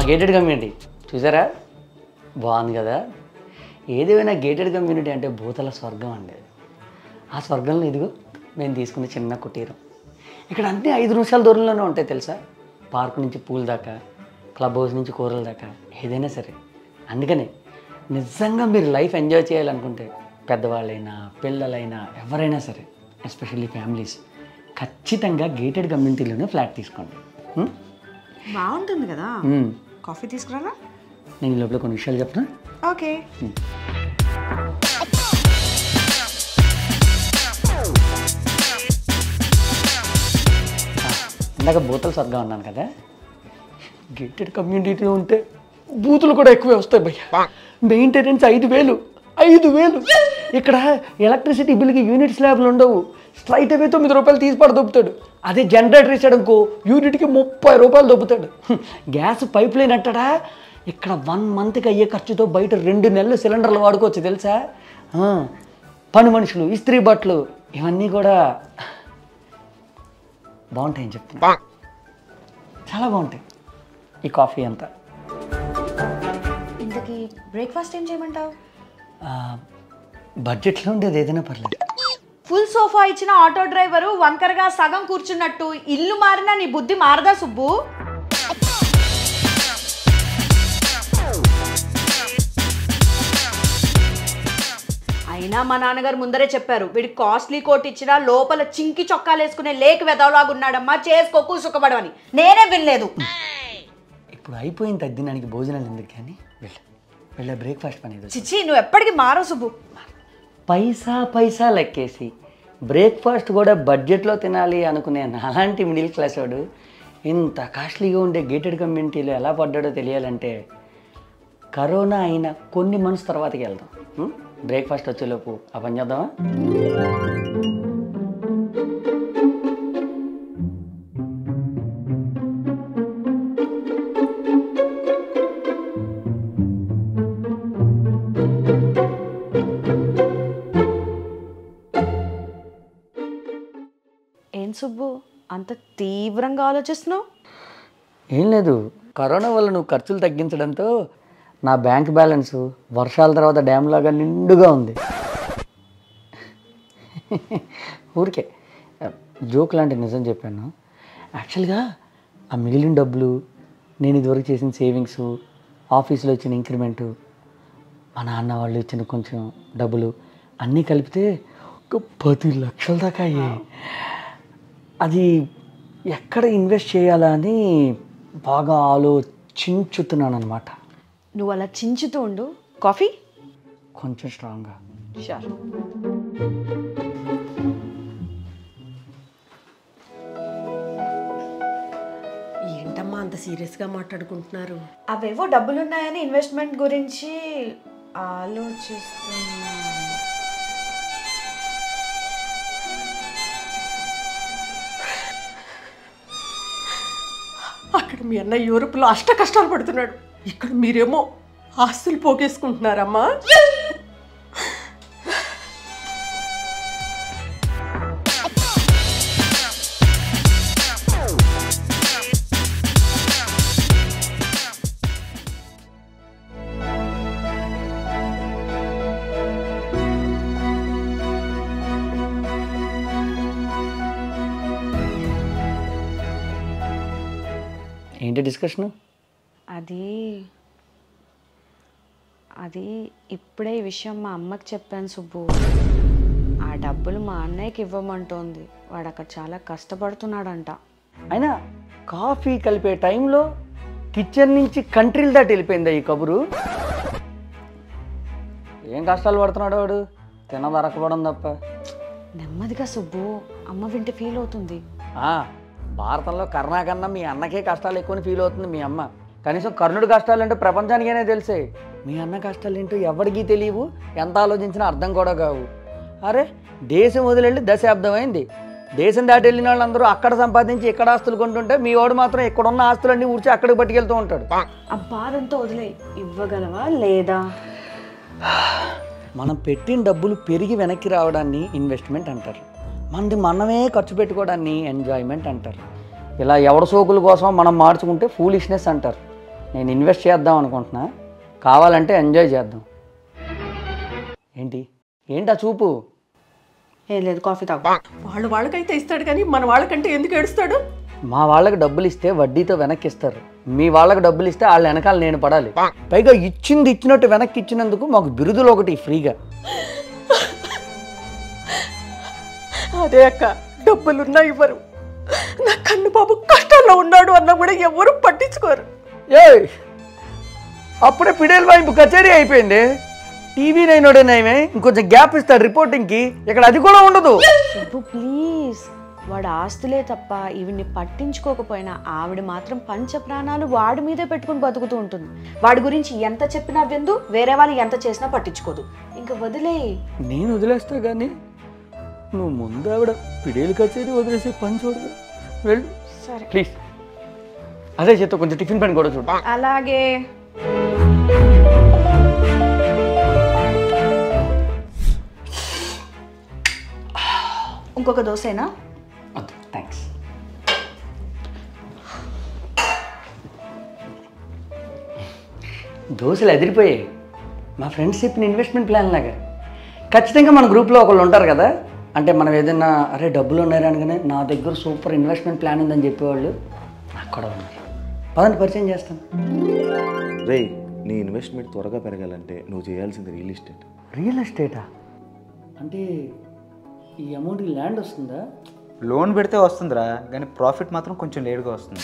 Gated community చూసారా, బాగుంది కదా. ఏదేమైనా గేటెడ్ కమ్యూనిటీ అంటే భూతల స్వర్గం అండి. ఆ స్వర్గంలో ఇదిగో మేము తీసుకున్న చిన్న కుటీరం. ఇక్కడ అన్నీ 5 నిమిషాల దూరంలోనే ఉంటాయి తెలుసా. పార్క్ నుంచి పూల్ దాకా, క్లబ్ హౌస్ నుంచి కూరల దాకా, ఏదైనా సరే. అందుకని నిజంగా మీరు లైఫ్ ఎంజాయ్ చేయాలనుకుంటే పెద్దవాళ్ళైనా పిల్లలైనా ఎవరైనా సరే, ఎస్పెషల్లీ ఫ్యామిలీస్, ఖచ్చితంగా గేటెడ్ కమ్యూనిటీలోనే ఫ్లాట్ తీసుకోండి. బాగుంటుంది కదా. కాఫీ తీసుకురానా? నేను లోపల కొన్ని విషయాలు చెప్పనా? ఓకే. ఇందాక బూతులు స్వర్గం అన్నాను కదా, గేటెడ్ కమ్యూనిటీలో ఉంటే బూతులు కూడా ఎక్కువే వస్తాయి భయ్య. మెయింటెనెన్స్ 5,000. ఇక్కడ ఎలక్ట్రిసిటీ బిల్కి యూనిట్ స్లాబ్లు ఉండవు. స్ట్రైట్ అవే 9 రూపాయలు తీసిపడి దొబ్బుతాడు. అదే జనరేటర్ ఇచ్చాడనుకో యూనిట్కి 30 రూపాయలు దొబ్బుతాడు. గ్యాస్ పైప్ లైన్ అంటాడా, ఇక్కడ 1 మంత్కి అయ్యే ఖర్చుతో బయట 2 నెలలు సిలిండర్లు వాడుకోవచ్చు తెలుసా. పని మనుషులు, ఇస్త్రీ బట్టలు, ఇవన్నీ కూడా బాగుంటాయని చెప్తున్నా. చాలా బాగుంటాయి. ఈ కాఫీ అంతా. ఇంతకీ బ్రేక్ఫాస్ట్ ఏం చేయమంటావు? బడ్జెట్లో ఉండేది ఏదైనా పర్లేదు. ఫుల్ సోఫా ఇచ్చిన ఆటో డ్రైవరు వంకరగా సగం కూర్చున్నట్టు ఇల్లు మారినా నీ బుద్ధి మారదా సుబ్బు? అయినా మా నాన్నగారు ముందరే చెప్పారు, వీడికి కాస్ట్లీ కోట్ ఇచ్చినా లోపల చింకి చొక్కాలు వేసుకునే లేక్ వెదవలాగున్నాడమ్మా, చేసుకోకు సుఖపడవని. నేనే వినలేదు. ఇప్పుడు అయిపోయిన తద్దినానికి భోజనాలు ఎందుకు కానీ వెళ్ళ బ్రేక్ఫాస్ట్ పని. చిచ్చి, నువ్వు ఎప్పటికీ మారవు సుబ్బు. పైసా లెక్కేసి బ్రేక్ఫాస్ట్ కూడా బడ్జెట్లో తినాలి అనుకునే అలాంటి మిడిల్ క్లాస్ వాడు ఇంత కాస్ట్లీగా ఉండే గేటెడ్ కమ్యూనిటీలో ఎలా పడ్డాడో తెలియాలంటే కరోనా అయిన కొన్ని మంత్స్ తర్వాతకి వెళ్దాం. బ్రేక్ఫాస్ట్ వచ్చేలోపు ఆ పని చేద్దామా? ఏం సుబ్బు అంత తీవ్రంగా ఆలోచిస్తున్నావు? ఏం లేదు, కరోనా వల్ల నువ్వు ఖర్చులు తగ్గించడంతో నా బ్యాంక్ బ్యాలెన్స్ వర్షాల తర్వాత డ్యామ్ లాగా నిండుగా ఉంది. ఊరికే జోక్ లాంటి నిజం చెప్పాను. యాక్చువల్గా ఆ మిగిలిన డబ్బులు, నేను ఇదివరకు చేసిన సేవింగ్స్, ఆఫీస్లో ఇచ్చిన ఇంక్రిమెంటు, మా నాన్న వాళ్ళు ఇచ్చిన కొంచెం డబ్బులు అన్నీ కలిపితే ఒక 10 లక్షల దాకా అయ్యాయి. అది ఎక్కడ ఇన్వెస్ట్ చేయాలా అని బాగా ఆలోచించుతున్నాను అనమాట. నువ్వు అలా చించుతూ ఉండు. కాఫీ కొంచెం స్ట్రాంగ్గా. షూర్. ఏంటమ్మా అంత సీరియస్గా మాట్లాడుకుంటున్నారు? అవేవో డబ్బులున్నాయని ఇన్వెస్ట్మెంట్ గురించి ఆలోచిస్తున్నా. అక్కడ మీ అన్న యూరోప్లో అష్ట కష్టాలు పడుతున్నాడు, ఇక్కడ మీరేమో ఆస్తులు పోగేసుకుంటున్నారమ్మా. ఏంటి డిస్కషను? అది ఇప్పుడే ఈ విషయం మా అమ్మకి చెప్పాను సుబ్బు. ఆ డబ్బులు మా అన్నయ్యకి ఇవ్వమంటోంది. వాడు అక్కడ చాలా కష్టపడుతున్నాడంట. అయినా కాఫీ కలిపే టైంలో కిచెన్ నుంచి కంట్రీలు దాటి వెళ్ళిపోయిందా ఈ కబురు? ఏం కష్టాలు పడుతున్నాడు వాడు, తినదరకపోవడం తప్ప. నెమ్మదిగా సుబ్బు, అమ్మ వింటే ఫీల్ అవుతుంది. భారతంలో కర్ణ కన్నా మీ అన్నకే కష్టాలు ఎక్కువని ఫీల్ అవుతుంది మీ అమ్మ. కనీసం కర్ణుడి కష్టాలంటే ప్రపంచానికైనా తెలిసే. మీ అన్న కష్టాలు ఏంటో ఎవరికీ తెలియవు, ఎంత ఆలోచించినా అర్థం కూడా కావు. అరే దేశం వదిలేళ్ళి దశాబ్దం అయింది. దేశం దాటి వెళ్ళిన వాళ్ళందరూ అక్కడ సంపాదించి ఇక్కడ ఆస్తులు కొంటుంటే మీ వాడు మాత్రం ఇక్కడున్న ఆస్తులన్నీ ఊడ్చి అక్కడికి పట్టుకెళ్తూ ఉంటాడు. ఆ బాధంతో వదిలే, ఇవ్వగలవా లేదా? మనం పెట్టిన డబ్బులు పెరిగి వెనక్కి రావడాన్ని ఇన్వెస్ట్మెంట్ అంటారు. మనమే ఖర్చు పెట్టుకోవడాన్ని ఎంజాయ్మెంట్ అంటారు. ఇలా ఎవడ సోకుల కోసం మనం మార్చుకుంటే ఫూలిష్నెస్ అంటారు. నేను ఇన్వెస్ట్ చేద్దాం అనుకుంటున్నా, కావాలంటే ఎంజాయ్ చేద్దాం. ఏంటి ఏంటా చూపు? ఏం లేదు, కాఫీ తాగు. వాళ్ళకైతే ఇస్తాడు కానీ మన వాళ్ళకంటే ఎందుకు ఏడుస్తాడు? మా వాళ్ళకి డబ్బులు ఇస్తే వడ్డీతో వెనక్కి ఇస్తారు, మీ వాళ్ళకి డబ్బులు ఇస్తే వాళ్ళ వెనకాల నేను పడాలి. పైగా ఇచ్చింది ఇచ్చినట్టు వెనక్కి ఇచ్చినందుకు మాకు బిరుదులు ఒకటి ఫ్రీగా. అదే అక్క, డబ్బులున్నా ఇవ్వరు. నా కన్ను బాబు కష్టాల్లో ఉన్నాడు అన్నా కూడా ఎవరు పట్టించుకోరు. ఏ అప్పుడే పిడేల్ వైపు కచేరీ అయిపోయింది. టీవీ నైనోడే నయమే, ఇంకొంచెం గ్యాప్ ఇస్తాడు రిపోర్టింగ్కి, ఇక్కడ అది కూడా ఉండదు. సుబ్బు ప్లీజ్, వాడు ఆస్తులే తప్ప ఈవిడ్ని పట్టించుకోకపోయినా ఆవిడ మాత్రం పంచ ప్రాణాలు వాడి మీదే పెట్టుకుని బతుకుతూ ఉంటుంది. వాడి గురించి ఎంత చెప్పినా విందు, వేరే వాళ్ళు ఎంత చేసినా పట్టించుకోదు. ఇంకా వదిలే. నేను వదిలేస్తా కానీ నువ్వు ముందు ఆవిడ పిడేలు కచేరీ వదిలేసి పని చూడదు. వెళ్ళు సరే ప్లీజ్. అదే చేత కొంచెం టిఫిన్ పని కూడా చూడు. అలాగే. ఇంకొక దోశేనా? వద్దు థ్యాంక్స్. దోశలు ఎదిరిపోయాయి. మా ఫ్రెండ్స్ చెప్పిన ఇన్వెస్ట్మెంట్ ప్లాన్ లాగా. ఖచ్చితంగా మన గ్రూప్లో ఒకళ్ళు ఉంటారు కదా, అంటే మనం ఏదైనా అరే డబ్బులు ఉన్నాయి అనగానే నా దగ్గర సూపర్ ఇన్వెస్ట్మెంట్ ప్లాన్ ఉందని చెప్పేవాళ్ళు నాకు కూడా ఉన్నారు. పదండి పరిచయం చేస్తాను. రే, నీ ఇన్వెస్ట్మెంట్ త్వరగా పెరగాలంటే నువ్వు చేయాల్సింది రియల్ ఎస్టేట్. రియల్ ఎస్టేటా? అంటే ఈ అమౌంట్కి ల్యాండ్ వస్తుందా? లోన్ పెడితే వస్తుందిరా, కానీ ప్రాఫిట్ మాత్రం కొంచెం లేట్గా వస్తుంది.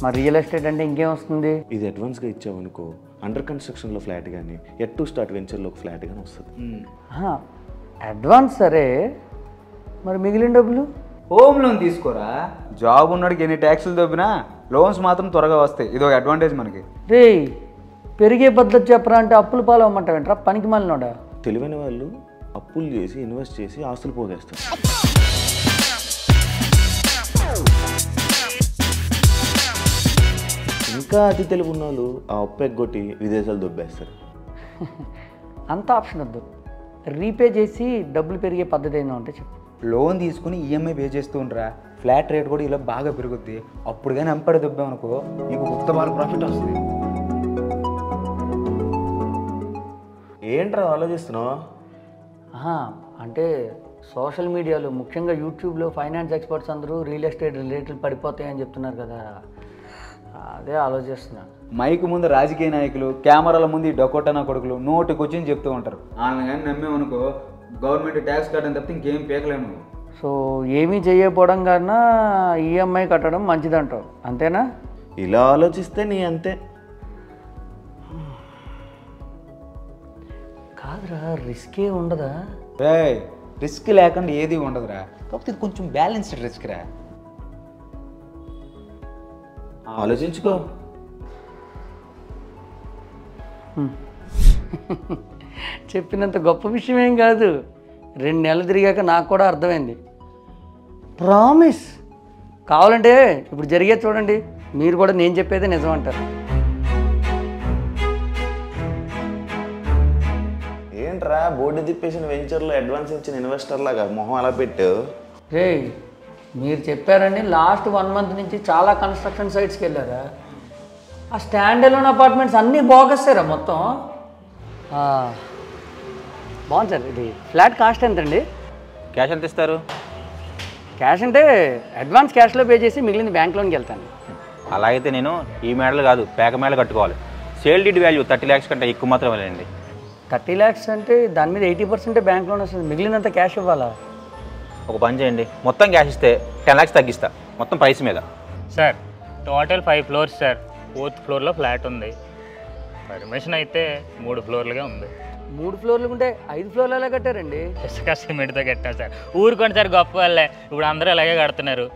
మరి రియల్ ఎస్టేట్ అంటే ఇంకేం వస్తుంది? ఇది అడ్వాన్స్గా ఇచ్చావనుకో, అండర్ కన్స్ట్రక్షన్లో ఫ్లాట్ కానీ ఎట్ టు స్టార్ట్ వెంచర్లో ఒక ఫ్లాట్ కానీ వస్తుంది. అడ్వాన్స్ సరే, మరి మిగిలిన డబ్బులు? హోమ్ లోన్ తీసుకోరా, జాబ్ ఉన్నోడికి ఎన్ని ట్యాక్సులు దొబ్బినా లోన్స్ మాత్రం త్వరగా వస్తాయి. ఇది ఒక అడ్వాంటేజ్ మనకి. రే పెరిగే పద్ధతి చెప్పరా అంటే అప్పులు పాలు అమ్మంటావేంట్రా పనికి మాలినోడా? తెలివైన వాళ్ళు అప్పులు చేసి ఇన్వెస్ట్ చేసి ఆస్తులు పోగేస్తారు. ఇంకా అతి తెలివి ఉన్న వాళ్ళు ఆ అప్పు ఎగ్గొట్టి విదేశాలు దొబ్బేస్తారు. అంత ఆప్షన్ వద్దు, రీపే చేసి డబ్బులు పెరిగే పద్ధతి ఏందో అంటే చెప్పు. లోన్ తీసుకుని ఈఎంఐ పే చేస్తూ ఉండరా, ఫ్లాట్ రేట్ కూడా ఇలా బాగా పెరుగుద్ది. అప్పుడు కానీ ఎంపడి దొబ్బామనుకో నీకు కొత్త బాగా ప్రాఫిట్ వస్తుంది. ఏంట్రా ఆలోచిస్తున్నావు? అంటే సోషల్ మీడియాలో ముఖ్యంగా యూట్యూబ్లో ఫైనాన్స్ ఎక్స్పర్ట్స్ అందరూ రియల్ ఎస్టేట్ రిలేటెడ్ పడిపోతాయని చెప్తున్నారు కదా, అదే ఆలోచిస్తున్నా. మైక్ ముందు రాజకీయ నాయకులు, కెమెరాల ముందు ఈ డొకోటా కొడుకులు నోటికి వచ్చి చెప్తూ ఉంటారు. వాళ్ళని కానీ నమ్మేమనుకో గవర్నమెంట్ ట్యాక్స్ కట్టడం తప్పితే ఇంకేం పీకలేము. సో ఏమీ చేయకపోవడం కన్నా ఈఎంఐ కట్టడం మంచిదంటావు, అంతేనా? ఇలా ఆలోచిస్తే నీ అంతే. కాదురా, రిస్కే ఉండదా? రిస్క్ లేకుండా ఏది ఉండదురా, కాకపోతే ఇది కొంచెం బ్యాలెన్స్డ్ రిస్క్ రా. ఆలోచించుకో. చెప్పినంత గొప్ప విషయం ఏం కాదు, 2 నెలలు తిరిగాక నాకు కూడా అర్థమైంది. ప్రామిస్. కావాలంటే ఇప్పుడు జరిగేది చూడండి, మీరు కూడా నేను చెప్పేదే నిజం అంటారు. ఏంట్రా బోర్డు తిప్పేసిన వెంచర్లో అడ్వాన్స్ ఇచ్చిన ఇన్వెస్టర్ లాగా మొహం అలా పెట్టావు? రే మీరు చెప్పారని లాస్ట్ 1 మంత్ నుంచి చాలా కన్స్ట్రక్షన్ సైట్స్కి వెళ్ళారా? ఆ స్టాండ్ అలోన్ అపార్ట్మెంట్స్ అన్నీ బాగొస్తారా మొత్తం? బాగుంది సార్. ఇది ఫ్లాట్ కాస్ట్ ఎంతండి? క్యాష్ ఎంత ఇస్తారు? క్యాష్ అంటే అడ్వాన్స్ క్యాష్లో పే చేసి మిగిలింది బ్యాంక్ లోన్కి వెళ్తాను. అలా అయితే నేను ఈ మేడలు కాదు పేక మేడలు కట్టుకోవాలి. సేల్ డీడ్ వాల్యూ 30 lakhs కంటే ఎక్కువ మాత్రం వెళ్ళండి. 30 lakhs అంటే దాని మీద 80% బ్యాంక్ లోన్ వస్తుంది, మిగిలినంత క్యాష్ ఇవ్వాలా? ఒక పని చేయండి, మొత్తం క్యాష్ ఇస్తే 10 lakhs తగ్గిస్తా మొత్తం ప్రైస్ మీద. Sir total 5 floors sir. 4th floorలో ఫ్లాట్ ఉంది. పర్మిషన్ అయితే 3 floorలుగా ఉంది. 3 ఫ్లోర్లు ఉంటే 5 ఫ్లోర్లు ఎలా కట్టారండి? ఇసుక సిమెంట్తో కట్టాం సార్. ఊరుకోండి సార్, గొప్ప వాళ్ళే, ఇప్పుడు అందరూ అలాగే కడుతున్నారు.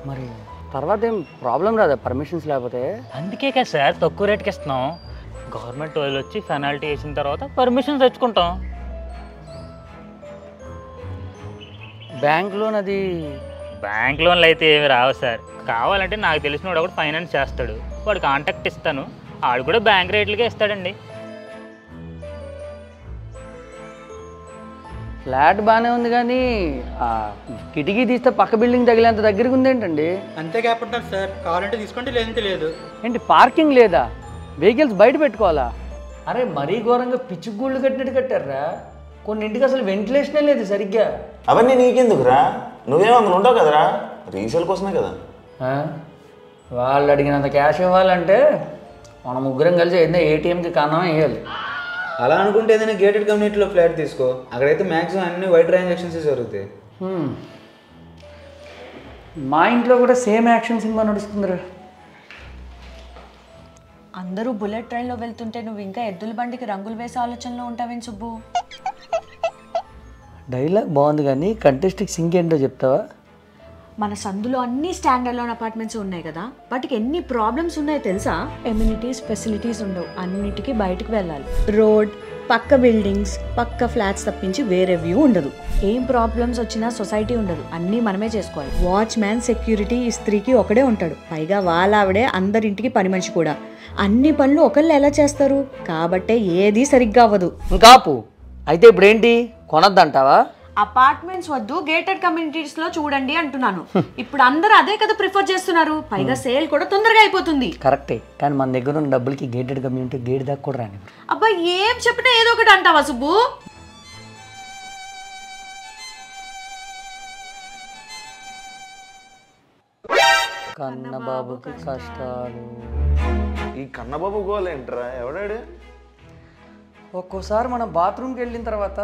మరి తర్వాత ఏం ప్రాబ్లం రాదా పర్మిషన్స్ లేకపోతే? అందుకే కదా సార్ తక్కువ రేట్కి ఇస్తున్నాం. గవర్నమెంట్ వాళ్ళు వచ్చి పెనాల్టీ వేసిన తర్వాత పర్మిషన్ తెచ్చుకుంటాం. బ్యాంక్ లోన్ అది? బ్యాంక్ లోన్లు అయితే ఏమి రావు సార్. కావాలంటే నాకు తెలిసిన వాడు ఒకటి ఫైనాన్స్ చేస్తాడు, వాడు కాంటాక్ట్ ఇస్తాను, ఆడు కూడా బ్యాంక్ రేట్లకే ఇస్తాడండి. ఫ్లాట్ బాగానే ఉంది కానీ ఆ కిటికీ తీస్తే పక్క బిల్డింగ్ తగిలేంత దగ్గరికి ఉందేంటండి? అంతే కాకుండా సార్ కావాలంటే తీసుకోండి లేదంటే లేదు. ఏంటి పార్కింగ్ లేదా? వెహికల్స్ బయట పెట్టుకోవాలా? అరే మరీ ఘోరంగా పిచ్చి గూళ్ళు కట్టినట్టు కట్టారా. కొన్నింటికి అసలు వెంటిలేషనే లేదు సరిగ్గా. అవన్నీ నీకెందుకురా, నువ్వేమో అందులో ఉంటావు కదరా, రీసేల్ కోసమే కదా. వాళ్ళు అడిగినంత క్యాష్ ఇవ్వాలంటే మనం ముగ్గురం కలిసి ఏదైనా ఏటీఎంకి కన్నం వేయాలి. అలా అనుకుంటే ఏదైనా గేటెడ్ కమ్యూనిటీలో ఫ్లాట్ తీసుకో, అక్కడైతే మ్యాక్సిమం అన్ని వైట్ ట్రాన్సాక్షన్స్ జరుగుతాయి. మా ఇంట్లో కూడా సేమ్ యాక్షన్ సినిమా నడుస్తుందిరా. అందరూ బుల్లెట్ ట్రైన్లో వెళ్తుంటే నువ్వు ఇంకా ఎద్దుల బండికి రంగులు వేసే ఆలోచనలో ఉంటావేం సుబ్బు? డైలాగ్ బాగుంది కానీ కంటెస్ట్కి సింక్ ఏంటో చెప్తావా? మన సందులో అన్ని స్టాండర్డ్ లోన్ అపార్ట్మెంట్స్ ఉన్నాయి కదా, వాటికి ఎన్ని ప్రాబ్లమ్స్ ఉన్నాయో తెలుసా? ఎమ్యూనిటీస్ ఫెసిలిటీస్ ఉండవు, అన్నిటికీ బయటకు వెళ్ళాలి. రోడ్ పక్క బిల్డింగ్స్ పక్క ఫ్లాట్స్ తప్పించి వేరే వ్యూ ఉండదు. ఏం ప్రాబ్లమ్స్ వచ్చినా సొసైటీ ఉండదు, అన్నీ మనమే చేసుకోవాలి. వాచ్మ్యాన్ సెక్యూరిటీ ఇస్త్రీకి ఒకడే ఉంటాడు, పైగా వాళ్ళావిడే అందరింటికి పని మనిషి కూడా. అన్ని పనులు ఒకళ్ళు ఎలా చేస్తారు? కాబట్టే ఏది సరిగ్గా అవ్వదు. ఇంకాపు అయితే ఇప్పుడు ఏంటి కొనద్దంటావా? అపార్ట్మెంట్స్ వద్దు, గేటెడ్ కమ్యూనిటీస్ లో చూడండి అంటున్నాను. ఇప్పుడు అందరూ అదే కదా ప్రిఫర్ చేస్తున్నారు, పైగా సేల్ కూడా తొందరగా అయిపోతుంది. కరెక్టే, కానీ మన దగ్గర ఉన్న డబ్బులకి గేటెడ్ కమ్యూనిటీ గేట్ దాకా కూడా రాని. అబ్బా ఏం చెప్పినా ఏదో ఒకటి అంటావా సుబ్బు? కన్నబాబుకి కష్టాలు. ఈ కన్నబాబు గోలేంట్రా, ఎవడాడు? ఒక్కోసారి మనం బాత్రూమ్కి వెళ్ళిన తర్వాత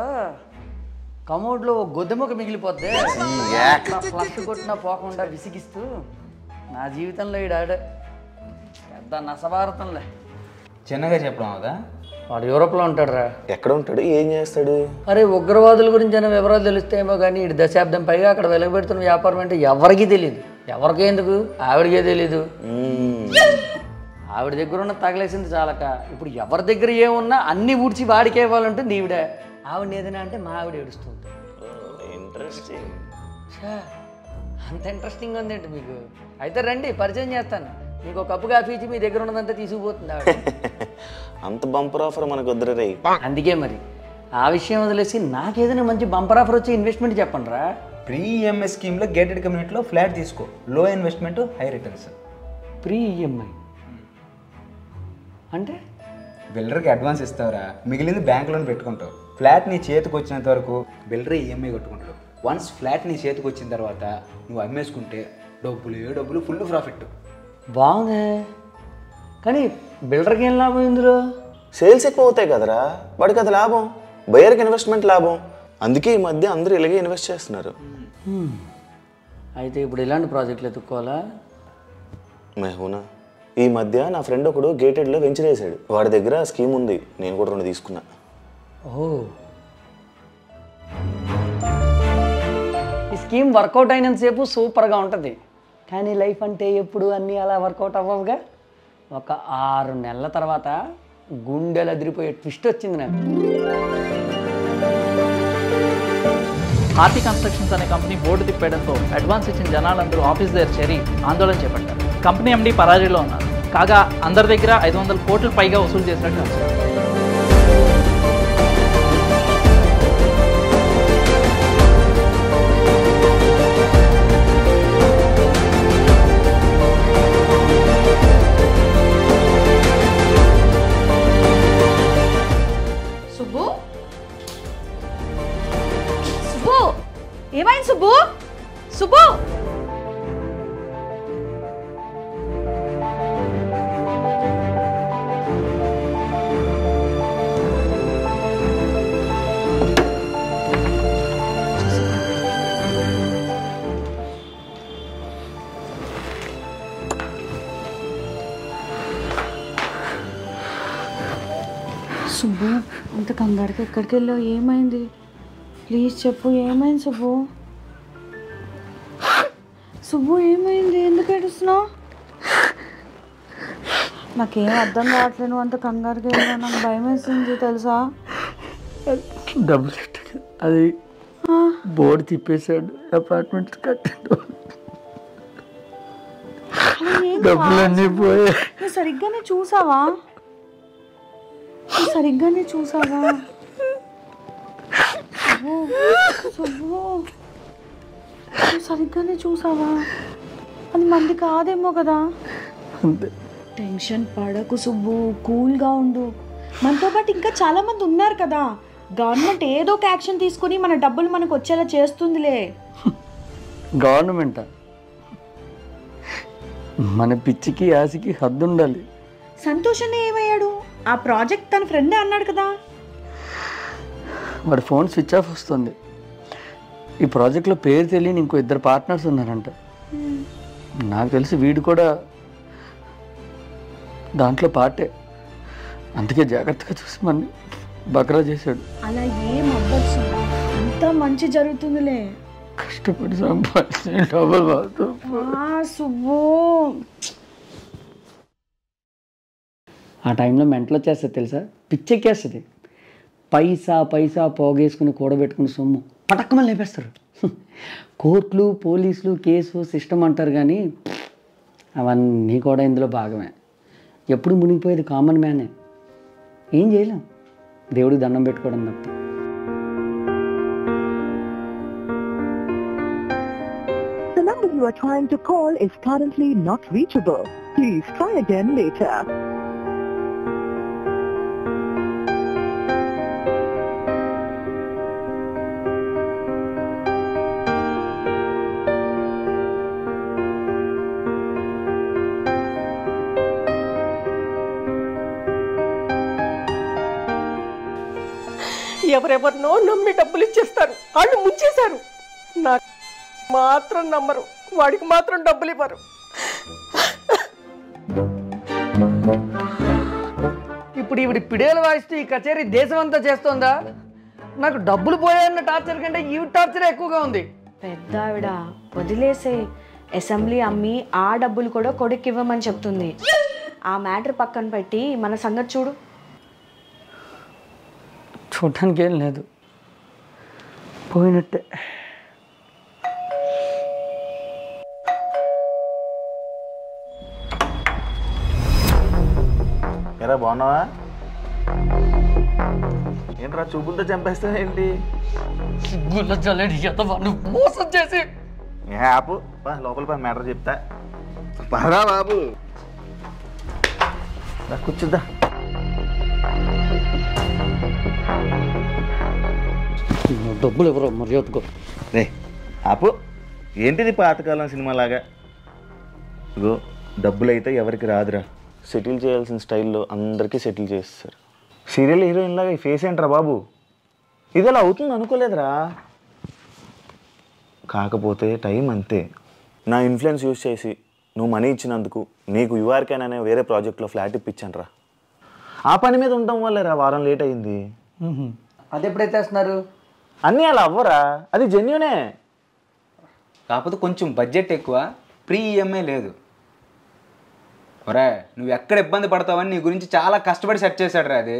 కమోడ్లో గొద్దెముక మిగిలిపోద్ది, ఫ్లష్ కొట్టినా పోకుండా విసిగిస్తూ నా జీవితంలో ఈడాడు పెద్ద నసభారతంలే. చిన్నగా చెప్పడం అవుదా? వాడు యూరోప్లో ఉంటాడు రా. ఎక్కడ ఉంటాడు, ఏం చేస్తాడు? అరే ఉగ్రవాదుల గురించి అయినా వివరాలు తెలుస్తాయేమో కానీ ఇటు దశాబ్దం పైగా అక్కడ వెలువబెడుతున్న వ్యాపారం అంటే ఎవరికీ తెలియదు. ఎవరికి ఎందుకు, ఆవిడకే తెలీదు. ఆవిడ దగ్గర ఉన్న తగలేసింది చాలక ఇప్పుడు ఎవరి దగ్గర ఏమున్నా అన్ని ఊడ్చి వాడికే ఇవ్వాలంటుంది ఈవిడ. ఆవిడ ఏదైనా అంటే మా ఆవిడ ఏడుస్తుంది. ఇంట్రెస్టింగ్. అంత ఇంట్రెస్టింగ్ ఉందేంటి మీకు? అయితే రండి పరిచయం చేస్తాను. మీకు ఒక కప్పు కాఫీ ఇచ్చి మీ దగ్గర ఉన్నదంతా తీసుకుపోతుంది ఆవిడ. అంత బంపర్ ఆఫర్ మనకు వద్దురే రే. అందుకే మరి ఆ విషయం వదిలేసి నాకేదైనా మంచి బంపర్ ఆఫర్ వచ్చి ఇన్వెస్ట్మెంట్ చెప్పండి రా. ప్రీ ఈఎంఐ స్కీమ్లో గేటెడ్ కమ్యూనిటీలో ఫ్లాట్ తీసుకో, లో investment high returns. Pre EMI అంటే బిల్డర్కి అడ్వాన్స్ ఇస్తావురా, మిగిలింది బ్యాంక్ లోన్ పెట్టుకుంటావు. ఫ్లాట్ నీ చేతికి వచ్చినంత వరకు బిల్డరే ఈఎంఐ కట్టుకుంటాడు. వన్స్ ఫ్లాట్ నీ చేతికి వచ్చిన తర్వాత నువ్వు అమ్మేసుకుంటే డబ్బులు ఫుల్ ప్రాఫిట్. బాగుంది, కానీ బిల్డర్కి ఏం లాభం ఇందులో? సేల్స్ ఎక్కువ అవుతాయి కదరా, వాడికి అది లాభం. బయర్కి ఇన్వెస్ట్మెంట్ లాభం. అందుకే ఈ మధ్య అందరూ ఇలాగే ఇన్వెస్ట్ చేస్తున్నారు. అయితే ఇప్పుడు ఇలాంటి ప్రాజెక్టులు ఎత్తుక్కోవాలా? మెహూనా, ఈ మధ్య నా ఫ్రెండ్ ఒకడు గేటెడ్లో వెంచర్ వేసాడు. వాడి దగ్గర స్కీమ్ ఉంది, నేను కూడా 2 తీసుకున్నా. ఓ, ఈ స్కీమ్ వర్కౌట్ అయినంతసేపు సూపర్గా ఉంటుంది, కానీ లైఫ్ అంటే ఎప్పుడు అన్నీ అలా వర్కౌట్ అవ్వవుగా. ఒక 6 నెలల తర్వాత గుండెలు అదిరిపోయే ట్విస్ట్ వచ్చింది నాకు. ఆర్టీ కన్స్ట్రక్షన్స్ అనే కంపెనీ బోర్డు తిప్పేయడంతో అడ్వాన్స్ ఇచ్చిన జనాలందరూ ఆఫీస్ దగ్గర చేరి ఆందోళన చేపట్టారు. కంపెనీ ఎండీ పరారీలో ఉన్నారు. కాగా అందరి దగ్గర 500 కోట్ల పైగా వసూలు చేసినట్టు రాశారు. సుబ్బు, సుబ్బు ఏమైంది సుబ్బు? సుబ్బు సుబ్బు అంత కంగారుకి ఎక్కడికి వెళ్ళావు? ఏమైంది? ప్లీజ్ చెప్పు, ఏమైంది సుబ్బు? సుబ్బు ఏమైంది? ఎందుకు ఏడుస్తున్నావు? నాకేం అర్థం కావట్లేదు, నువ్వు అంత కంగారుకి వెళ్ళావు, నాకు భయం వేసింది తెలుసా? డబ్బులు అది బోర్డు తిప్పేశాడు, అపార్ట్మెంట్స్ కట్టాడు, డబ్బులన్నీ పోయాయి. నువ్వు సరిగ్గానే చూసావా? సుబ్బు సరిగ్గానే చూసావా? అది మంది కాదేమో కదా. అంతే. టెన్షన్ పడకు సుబ్బు, కూల్గా ఉండు. మనతో పాటు ఇంకా చాలా మంది ఉన్నారు కదా. గవర్నమెంట్ ఏదో ఒక యాక్షన్ తీసుకుని మన డబ్బులు మనకు వచ్చేలా చేస్తుందిలే. గవర్నమెంటా? మన పిచ్చికి ఆశకి హద్దు ఉండాలి. సంతోషనే ఏమయ్యాడు? ఆ ప్రాజెక్ట్ తన ఫ్రెండే అన్నాడు కదా. వాడి ఫోన్ స్విచ్ ఆఫ్ వస్తుంది. ఈ ప్రాజెక్ట్లో పేరు తెలియని ఇంకో 2 పార్ట్నర్స్ ఉన్నారంట. నాకు తెలిసి వీడు కూడా దాంట్లో పార్టే. అందుకే జాగ్రత్తగా చూసి మన బకరా చేశాడు. అలా ఏం అవ్వచ్చు, అంతా మంచి జరుగుతుందిలే. కష్టపడి సంపాదించిన డబ్బులు మాత్రం సుబ్బు. ఆ టైంలో మెంటలు వచ్చేస్తుంది తెలుసా, పిచ్చెక్కేస్తుంది. పైసా పైసా పోగేసుకుని కూడబెట్టుకుని సొమ్ము పటక్కమని లేపేస్తారు. కోర్టులు, పోలీసులు, కేసు, సిస్టమ్ అంటారు కానీ అవన్నీ కూడా ఇందులో భాగమే. ఎప్పుడు మునిగిపోయేది కామన్ మ్యానే. ఏం చేయలేం, దేవుడికి దండం పెట్టుకోవడం తప్ప. The number you are trying to call is currently not reachable. Please try again later. ఎవరెవరినో నమ్మి డబ్బులు ఇచ్చేస్తారు, వాళ్ళు ముంచేశారు. నాకు మాత్రం నమ్మరు, వాడికి మాత్రం డబ్బులు ఇవ్వరు. ఇప్పుడు ఈవిడి పిడేలు వాయిస్తూ ఈ కచేరీ దేశం అంతా చేస్తోందా? నాకు డబ్బులు పోయాయన్న టార్చర్ కంటే ఈ టార్చర్ ఎక్కువగా ఉంది. పెద్ద ఆవిడ వదిలేసే. అసెంబ్లీ అమ్మి ఆ డబ్బులు కూడా కొడుకు ఇవ్వమని చెప్తుంది. ఆ మ్యాటర్ పక్కన పెట్టి మన సంగతి చూడు. చూడటానికి ఏం లేదు, పోయినట్టే. ఎరా బాగున్నావా? ఏంట్రా చూపులతో చంపేస్తావు ఏంటి? సిగ్గుల్లో చల్లని మోసం చేసి ఆపు, లోపల పని మ్యాటర్ చెప్తా. పరా బాబు, కూర్చుద్దా. డబ్బులు ఎవరో మర్యాదకో. రే ఆపు, ఏంటిది పాతకాలం సినిమాలాగా? ఇగో డబ్బులు అయితే ఎవరికి రాదురా, సెటిల్ చేయాల్సిన స్టైల్లో అందరికీ సెటిల్ చేస్తారు. సీరియల్ హీరోయిన్ లాగా ఈ ఫేస్ ఏంట్రా బాబు? ఇది అలా అవుతుంది అనుకోలేదురా. కాకపోతే టైం అంతే. నా ఇన్ఫ్లుయెన్స్ యూజ్ చేసి నువ్వు మనీ ఇచ్చినందుకు నీకు యువర్కైనా వేరే ప్రాజెక్ట్లో ఫ్లాట్ ఇప్పించాను రా. ఆ పని మీద ఉండటం వల్లేరా వారం లేట్ అయింది. అది ఎప్పుడైతే వేస్తున్నారు? అన్నీ అలా అవ్వరా, అది జెన్యునే. కాకపోతే కొంచెం బడ్జెట్ ఎక్కువ, ప్రీ ఈఎంఐ లేదు. ఒరే నువ్వు ఎక్కడ ఇబ్బంది పడతావని నీ గురించి చాలా కష్టపడి సెట్ చేశాడు రా అది.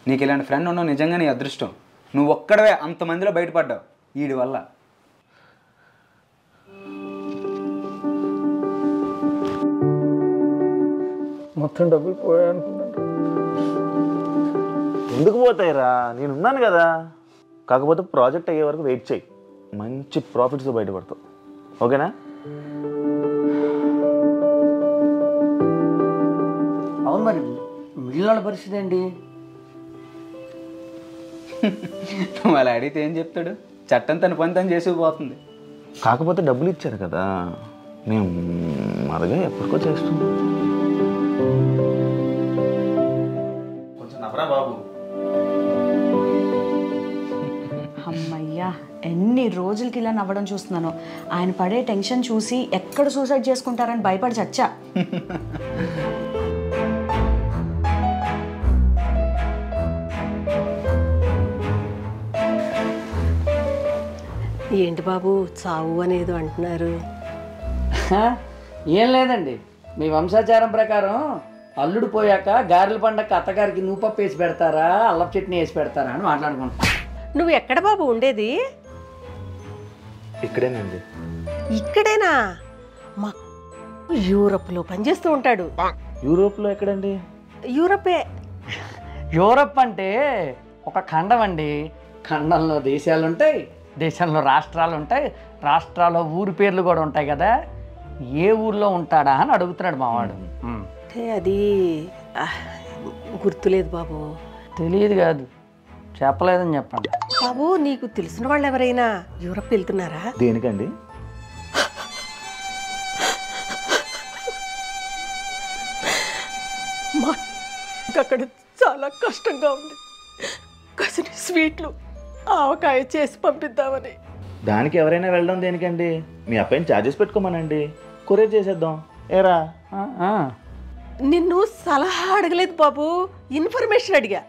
నీకు ఇలాంటి ఫ్రెండ్ ఉండవు నిజంగా నీ అదృష్టం. నువ్వు ఒక్కడవే అంతమందిలో బయటపడ్డావు వీడి వల్ల. మొత్తం డబ్బులు పోయాయనుకున్నాను. ఎందుకు పోతాయిరా, నేనున్నాను కదా. కాకపోతే ప్రాజెక్ట్ అయ్యే వరకు వెయిట్ చేయి, మంచి ప్రాఫిట్స్తో బయటపడతావు. ఓకేనా? అవును, మరి మిగిలిన పరిస్థితి ఏంటి? నువ్వు అలా అడిగితే ఏం చెప్తాడు? చట్టం తన పని తను చేసిపోతుంది. కాకపోతే డబ్బులు ఇచ్చారు కదా, నేను మరగా ఎప్పటికో చేస్తున్నా. కొంచెం నవ్వరా బాబు. అమ్మయ్యా, ఎన్ని రోజులకి ఇలా నవ్వడం చూస్తున్నాను. ఆయన పడే టెన్షన్ చూసి ఎక్కడ సూసైడ్ చేసుకుంటారని భయపడి చచ్చా. ఏంటి బాబు చావు అనేది అంటున్నారు? ఏం లేదండి, మీ వంశాచారం ప్రకారం అల్లుడు పోయాక గారెల పండగ అత్తగారికి నూపప్పు వేసి పెడతారా, అల్లపు చట్నీ వేసి పెడతారా అని మాట్లాడుకుంటాం. నువ్వు ఎక్కడ బాబు ఉండేది? ఇక్కడేనండి. ఇక్కడేనా? మా యూరప్లో పనిచేస్తూ ఉంటాడు. యూరోప్లో ఎక్కడండి? యూరపే. యూరప్ అంటే ఒక ఖండం అండి. ఖండంలో దేశాలు ఉంటాయి, దేశంలో రాష్ట్రాలు ఉంటాయి, రాష్ట్రాల్లో ఊరి పేర్లు కూడా ఉంటాయి కదా. ఏ ఊర్లో ఉంటాడా అని అడుగుతున్నాడు మావాడు. అంటే అది గుర్తులేదు బాబు. తెలియదు కాదు, చెప్పలేదని చెప్పండి. బాబు నీకు తెలిసిన వాళ్ళు ఎవరైనా యూరప్ వెళ్తున్నారా? దేనికండి? మా అక్కడ చాలా కష్టంగా ఉంది. కసిని స్వీట్లు ఆవకాయ చేసి పంపిద్దామని. దానికి ఎవరైనా వెళ్ళడం దేనికండి? మీ అబ్బాయిని ఛార్జెస్ పెట్టుకోమనండి, కొరియర్ చేసేద్దాం. ఏరా? నిన్ను సలహా అడగలేదు బాబు, ఇన్ఫర్మేషన్ అడిగా.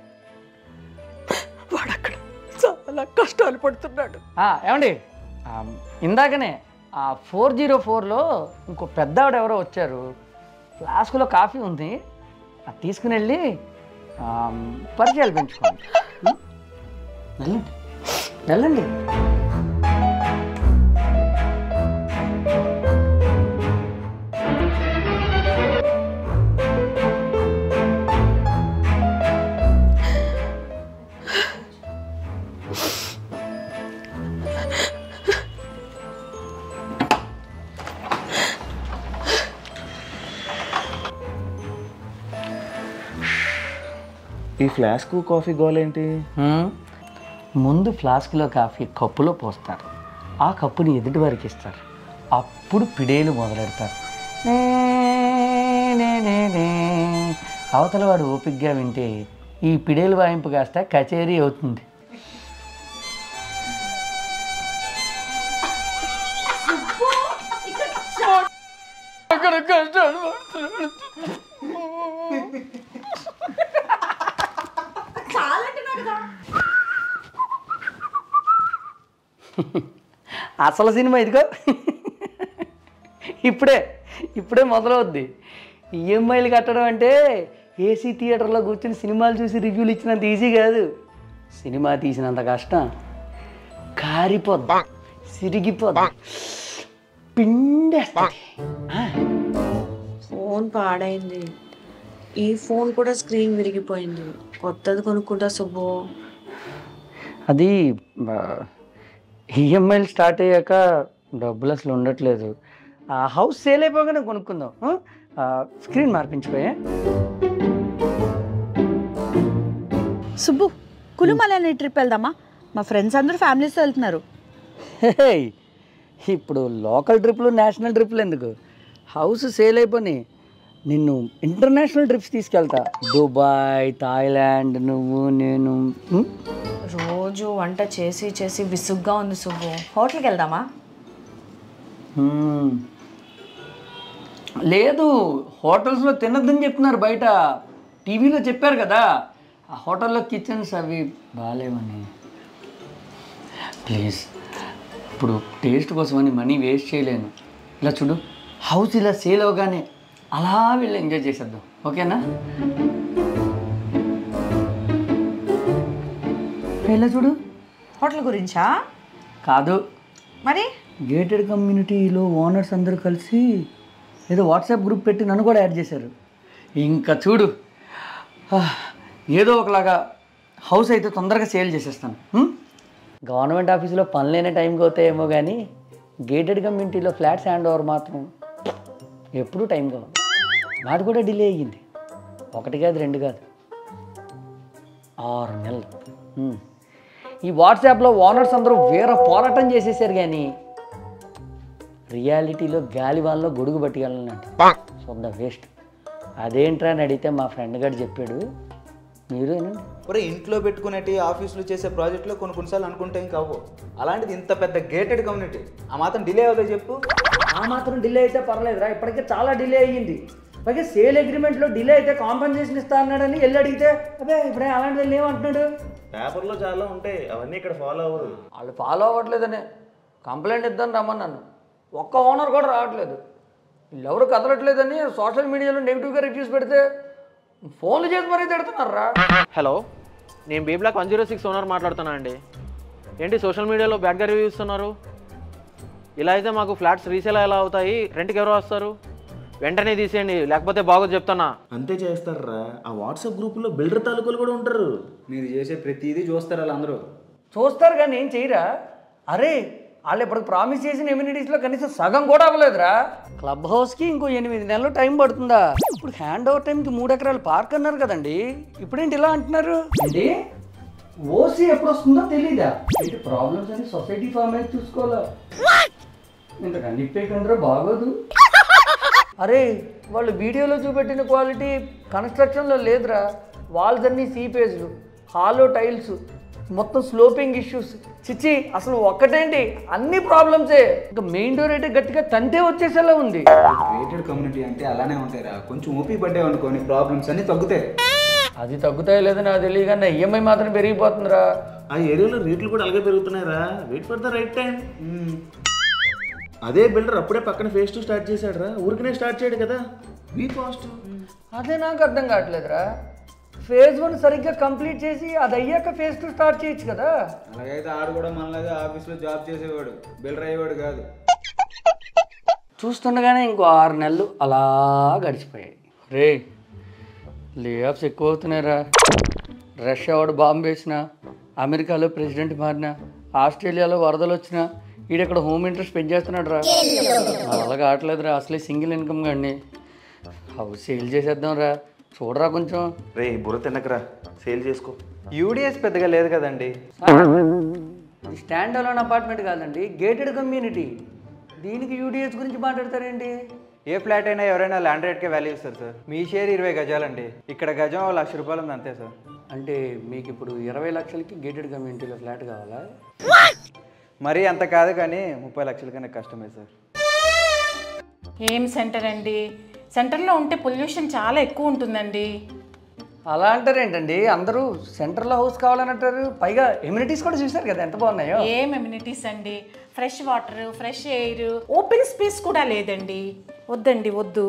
వాడు అక్కడ చాలా కష్టాలు పడుతున్నాడు. ఏమండి, ఇందాకనే 404లో ఇంకో పెద్దవాడు ఎవరో వచ్చారు. ఫ్లాస్క్లో కాఫీ ఉంది, అది తీసుకుని వెళ్ళి పరిచయాలు పెంచుకోండి. వెళ్ళండి వెళ్ళండి. ఈ ఫ్లాస్క్ కాఫీ గోల్ ఏంటి? ముందు ఫ్లాస్క్లో కాఫీ కప్పులో పోస్తారు, ఆ కప్పుని ఎదుటి వారికి ఇస్తారు, అప్పుడు పిడేలు మొదలెడతారు. అవతల వాడు ఓపికగా వింటే ఈ పిడేలు వాయింపు కాస్త కచేరీ అవుతుంది. అసలు సినిమా ఇదిగో ఇప్పుడే మొదలవుద్ది. ఈఎంఐలు కట్టడం అంటే ఏసీ థియేటర్లో కూర్చొని సినిమాలు చూసి రివ్యూలు ఇచ్చినంత ఈజీ కాదు. సినిమా తీసినంత కష్టం. కారిపోద్దా, సిరిగిపోద్దా, పిండేస్తుంది. ఫోన్ పాడైంది, ఈ ఫోన్ కూడా స్క్రీన్ విరిగిపోయింది, కొత్తది కొనుక్కుంటా సుబ్బు. అది ఈఎంఐలు స్టార్ట్ అయ్యాక డబ్బులు అసలు ఉండట్లేదు. ఆ హౌస్ సేల్ అయిపోగానే కొనుక్కుందాం. స్క్రీన్ మార్పించిపోయా. సుబ్బు, కులుమలని ట్రిప్ వెళ్దామా? మా ఫ్రెండ్స్ అందరూ ఫ్యామిలీస్తో వెళ్తున్నారు. ఇప్పుడు లోకల్ ట్రిప్లు నేషనల్ ట్రిప్లు ఎందుకు? హౌస్ సేల్ అయిపోయి నిన్ను ఇంటర్నేషనల్ ట్రిప్స్ తీసుకెళ్తా. దుబాయ్, థాయిలాండ్, నువ్వు నేను. రోజు వంట చేసి చేసి విసుగ్గా ఉంది సుబ్బు, హోటల్కి వెళ్దామా? లేదు, హోటల్స్లో తినద్దని చెప్తున్నారు బయట. టీవీలో చెప్పారు కదా, ఆ హోటల్లో కిచెన్స్ అవి బాగాలేవని. ప్లీజ్, ఇప్పుడు టేస్ట్ కోసమని మనీ వేస్ట్ చేయలేను. ఇలా చూడు, హౌస్ ఇలా సేల్ అవగానే అలా వెళ్ళి ఎంజాయ్ చేసేద్దాం, ఓకేనా? ఇలా చూడు. హోటల్ గురించా? కాదు, మరి గేటెడ్ కమ్యూనిటీలో ఓనర్స్ అందరూ కలిసి ఏదో వాట్సాప్ గ్రూప్ పెట్టి నన్ను కూడా యాడ్ చేశారు. ఇంకా చూడు, ఏదో ఒకలాగా హౌస్ అయితే తొందరగా సేల్ చేసేస్తాను. గవర్నమెంట్ ఆఫీసులో పనులైన టైంకి అవుతాయేమో కానీ గేటెడ్ కమ్యూనిటీలో ఫ్లాట్స్ హ్యాండ్ ఓవర్ మాత్రం ఎప్పుడూ టైంగా ఉంది. నాది కూడా డిలే అయ్యింది, 1 కాదు 2 కాదు 6 నెలలు. ఈ వాట్సాప్లో ఓనర్స్ అందరూ వేరే పోరాటం చేసేసారు, కానీ రియాలిటీలో గాలివాన్లో గొడుగు పట్టుకెళ్ళాలంట. సొంత వేస్ట్. అదేంట్రా అని అడిగితే మా ఫ్రెండ్ గారు చెప్పాడు. మీరు ఏనండి? ఒరే, ఇంట్లో పెట్టుకునేటి ఆఫీసులో చేసే ప్రాజెక్టులో కొన్నిసార్లు అనుకుంటే ఇంకా అవ్వు. అలాంటిది ఇంత పెద్ద గేటెడ్ కమ్యూనిటీ, ఆ మాత్రం డిలే అవుతుంది చెప్పు. ఆ మాత్రం డిలే అయితే పర్లేదురా, ఇప్పటికే చాలా డిలే అయ్యింది. పైగా సేల్ అగ్రిమెంట్లో డిలే అయితే కాంపెన్సేషన్ ఇస్తా అన్నాడని వెళ్ళి అడిగితే అదే ఇప్పుడే అలాంటిది ఏమంటున్నాడు. పేపర్లో చాలా ఉంటాయి, అవన్నీ ఇక్కడ ఫాలో అవ్వరు. వాళ్ళు ఫాలో అవ్వట్లేదనే కంప్లైంట్ ఇద్దాం రమ్మన్నాను. ఒక్క ఓనర్ కూడా రావట్లేదు. వీళ్ళెవరు కదలట్లేదని సోషల్ మీడియాలో నెగిటివ్గా రివ్యూస్ పెడితే ఫోన్లు చేసి మరీ తిడుతున్నారా. హలో, నేను బీ బ్లాక్ 106 ఓనర్ మాట్లాడుతున్నా అండి. ఏంటి సోషల్ మీడియాలో బ్యాడ్గా రివ్యూ ఇస్తున్నారు? ఇలా అయితే మాకు ఫ్లాట్స్ రీసేల్ ఎలా అవుతాయి? రెంట్కి ఎవరు వస్తారు? వెంటనే తీసేయండి, లేకపోతే బాగోదు చెప్తున్నా. అంతే చేస్తారా? ఆ వాట్సాప్ గ్రూపులో బిల్డర్ తాలూకులు కూడా ఉంటారు. మీరు చేసే ప్రతిదీ చూస్తారు వాళ్ళందరూ. చూస్తారు కానీ ఏం చేయరా? అరే వాళ్ళు ఇప్పుడు ప్రామిస్ చేసిన ఎమ్యూనిటీస్లో కనీసం సగం కూడా అవ్వలేదురా. క్లబ్ హౌస్కి ఇంకో 8 నెలలు టైం పడుతుందా? ఇప్పుడు హ్యాండ్ ఓవర్ టైంకి 3 ఎకరాలు పార్క్ అన్నారు కదండి, ఇప్పుడేంటి ఇలా అంటున్నారు? ఏంటి ఓసీ ఎప్పుడు వస్తుందో తెలీదా? ఏంటి ప్రాబ్లమ్స్ అని సొసైటీ ఫామ్ అయితే చూసుకోవాలా? ఇంతకన్నా నిప్పేకండ్రా బాగోదు. అరే వాళ్ళు వీడియోలో చూపెట్టిన క్వాలిటీ కన్స్ట్రక్షన్లో లేదురా. వాల్స్ అన్నీ సీపేజ్లు, హాలో టైల్స్, మొత్తం స్లోపింగ్ ఇష్యూస్. చిచ్చి అసలు ఒక్కటేంటి అన్ని ప్రాబ్లమ్సే. ఇంకా మెయిన్ డోర్ అయితే గట్టిగా తంతే వచ్చేసేలా ఉంది. క్రియేటెడ్ కమ్యూనిటీ అంటే అలానే ఉంటాయిరా. కొంచెం ఓపి పడ్డావు అనుకోని ప్రాబ్లమ్స్ అన్నీ తగ్గుతాయి. అది తగ్గుతాయి లేదో నాకు తెలియదు కానీ ఈఎంఐ మాత్రం పెరిగిపోతుందిరా. ఆ ఏరియాలో రేట్లు కూడా అలాగే పెరుగుతున్నాయిరా. Wait for the right time. అదే బిల్డర్ అప్పుడే పక్కన ఫేజ్ 2 స్టార్ట్ చేశాడు రా. ఊరికనే స్టార్ట్ చేయడు కదా, వీ కాస్ట్. అదే నాకు అర్థం కావట్లేదురా. ఫేజ్ 1 సరిగ్గా కంప్లీట్ చేసి అది అయ్యాక ఫేజ్ 2 స్టార్ట్ చేయొచ్చు కదా. అలాగైతే ఆడు కూడా మనలాగా ఆఫీస్లో జాబ్ చేసేవాడు, బిల్డర్ అయ్యేవాడు కాదు. చూస్తుండగానే ఇంకో 6 నెలలు అలా గడిచిపోయాయి. రే లే ఆఫ్స్ ఎక్కువ అవుతున్నాయిరా. రష్యా వాడు బాంబు వేసిన, అమెరికాలో ప్రెసిడెంట్ మారిన, ఆస్ట్రేలియాలో వరదలు వచ్చినా వీడెక్కడ హోమ్ ఇంట్రెస్ట్ పెంచేస్తున్నాడు రా. అలా కావట్లేదురా. అసలే సింగిల్ ఇన్కమ్ కానీ హౌస్ సేల్ చేసేద్దాం రా. చూడరా కొంచెం. రే బుర్ర తినకరా, సేల్ చేసుకో. యూడిఎస్ పెద్దగా లేదు కదండి. స్టాండ్ అలోన్ అపార్ట్మెంట్ కాదండి, గేటెడ్ కమ్యూనిటీ. దీనికి యూడిఎస్ గురించి మాట్లాడతారేంటి? ఏ ఫ్లాట్ అయినా ఎవరైనా ల్యాండ్ రేట్కే వాల్యూ ఇస్తారు సార్. మీ షేర్ 20 గజాలండి, ఇక్కడ గజం ₹1,00,000 ఉంది అంతే సార్. అంటే మీకు ఇప్పుడు 20 లక్షలకి గేటెడ్ కమ్యూనిటీలో ఫ్లాట్ కావాలా? మరీ అంత కాదు కానీ 30 లక్షల కన్నా కష్టమే సార్. ఏం సెంటర్ అండి, సెంటర్లో ఉంటే పొల్యూషన్ చాలా ఎక్కువ ఉంటుందండి. అలా అంటారేంటండి? అందరూ సెంటర్లో హౌస్ కావాలంటారు. పైగా ఎమ్యూనిటీస్ కూడా చూసారు కదా ఎంత బాగున్నాయో. ఏం ఎమ్యూనిటీస్ అండి, fresh water, fresh air, open space కూడా లేదండి. వద్దండి వద్దు.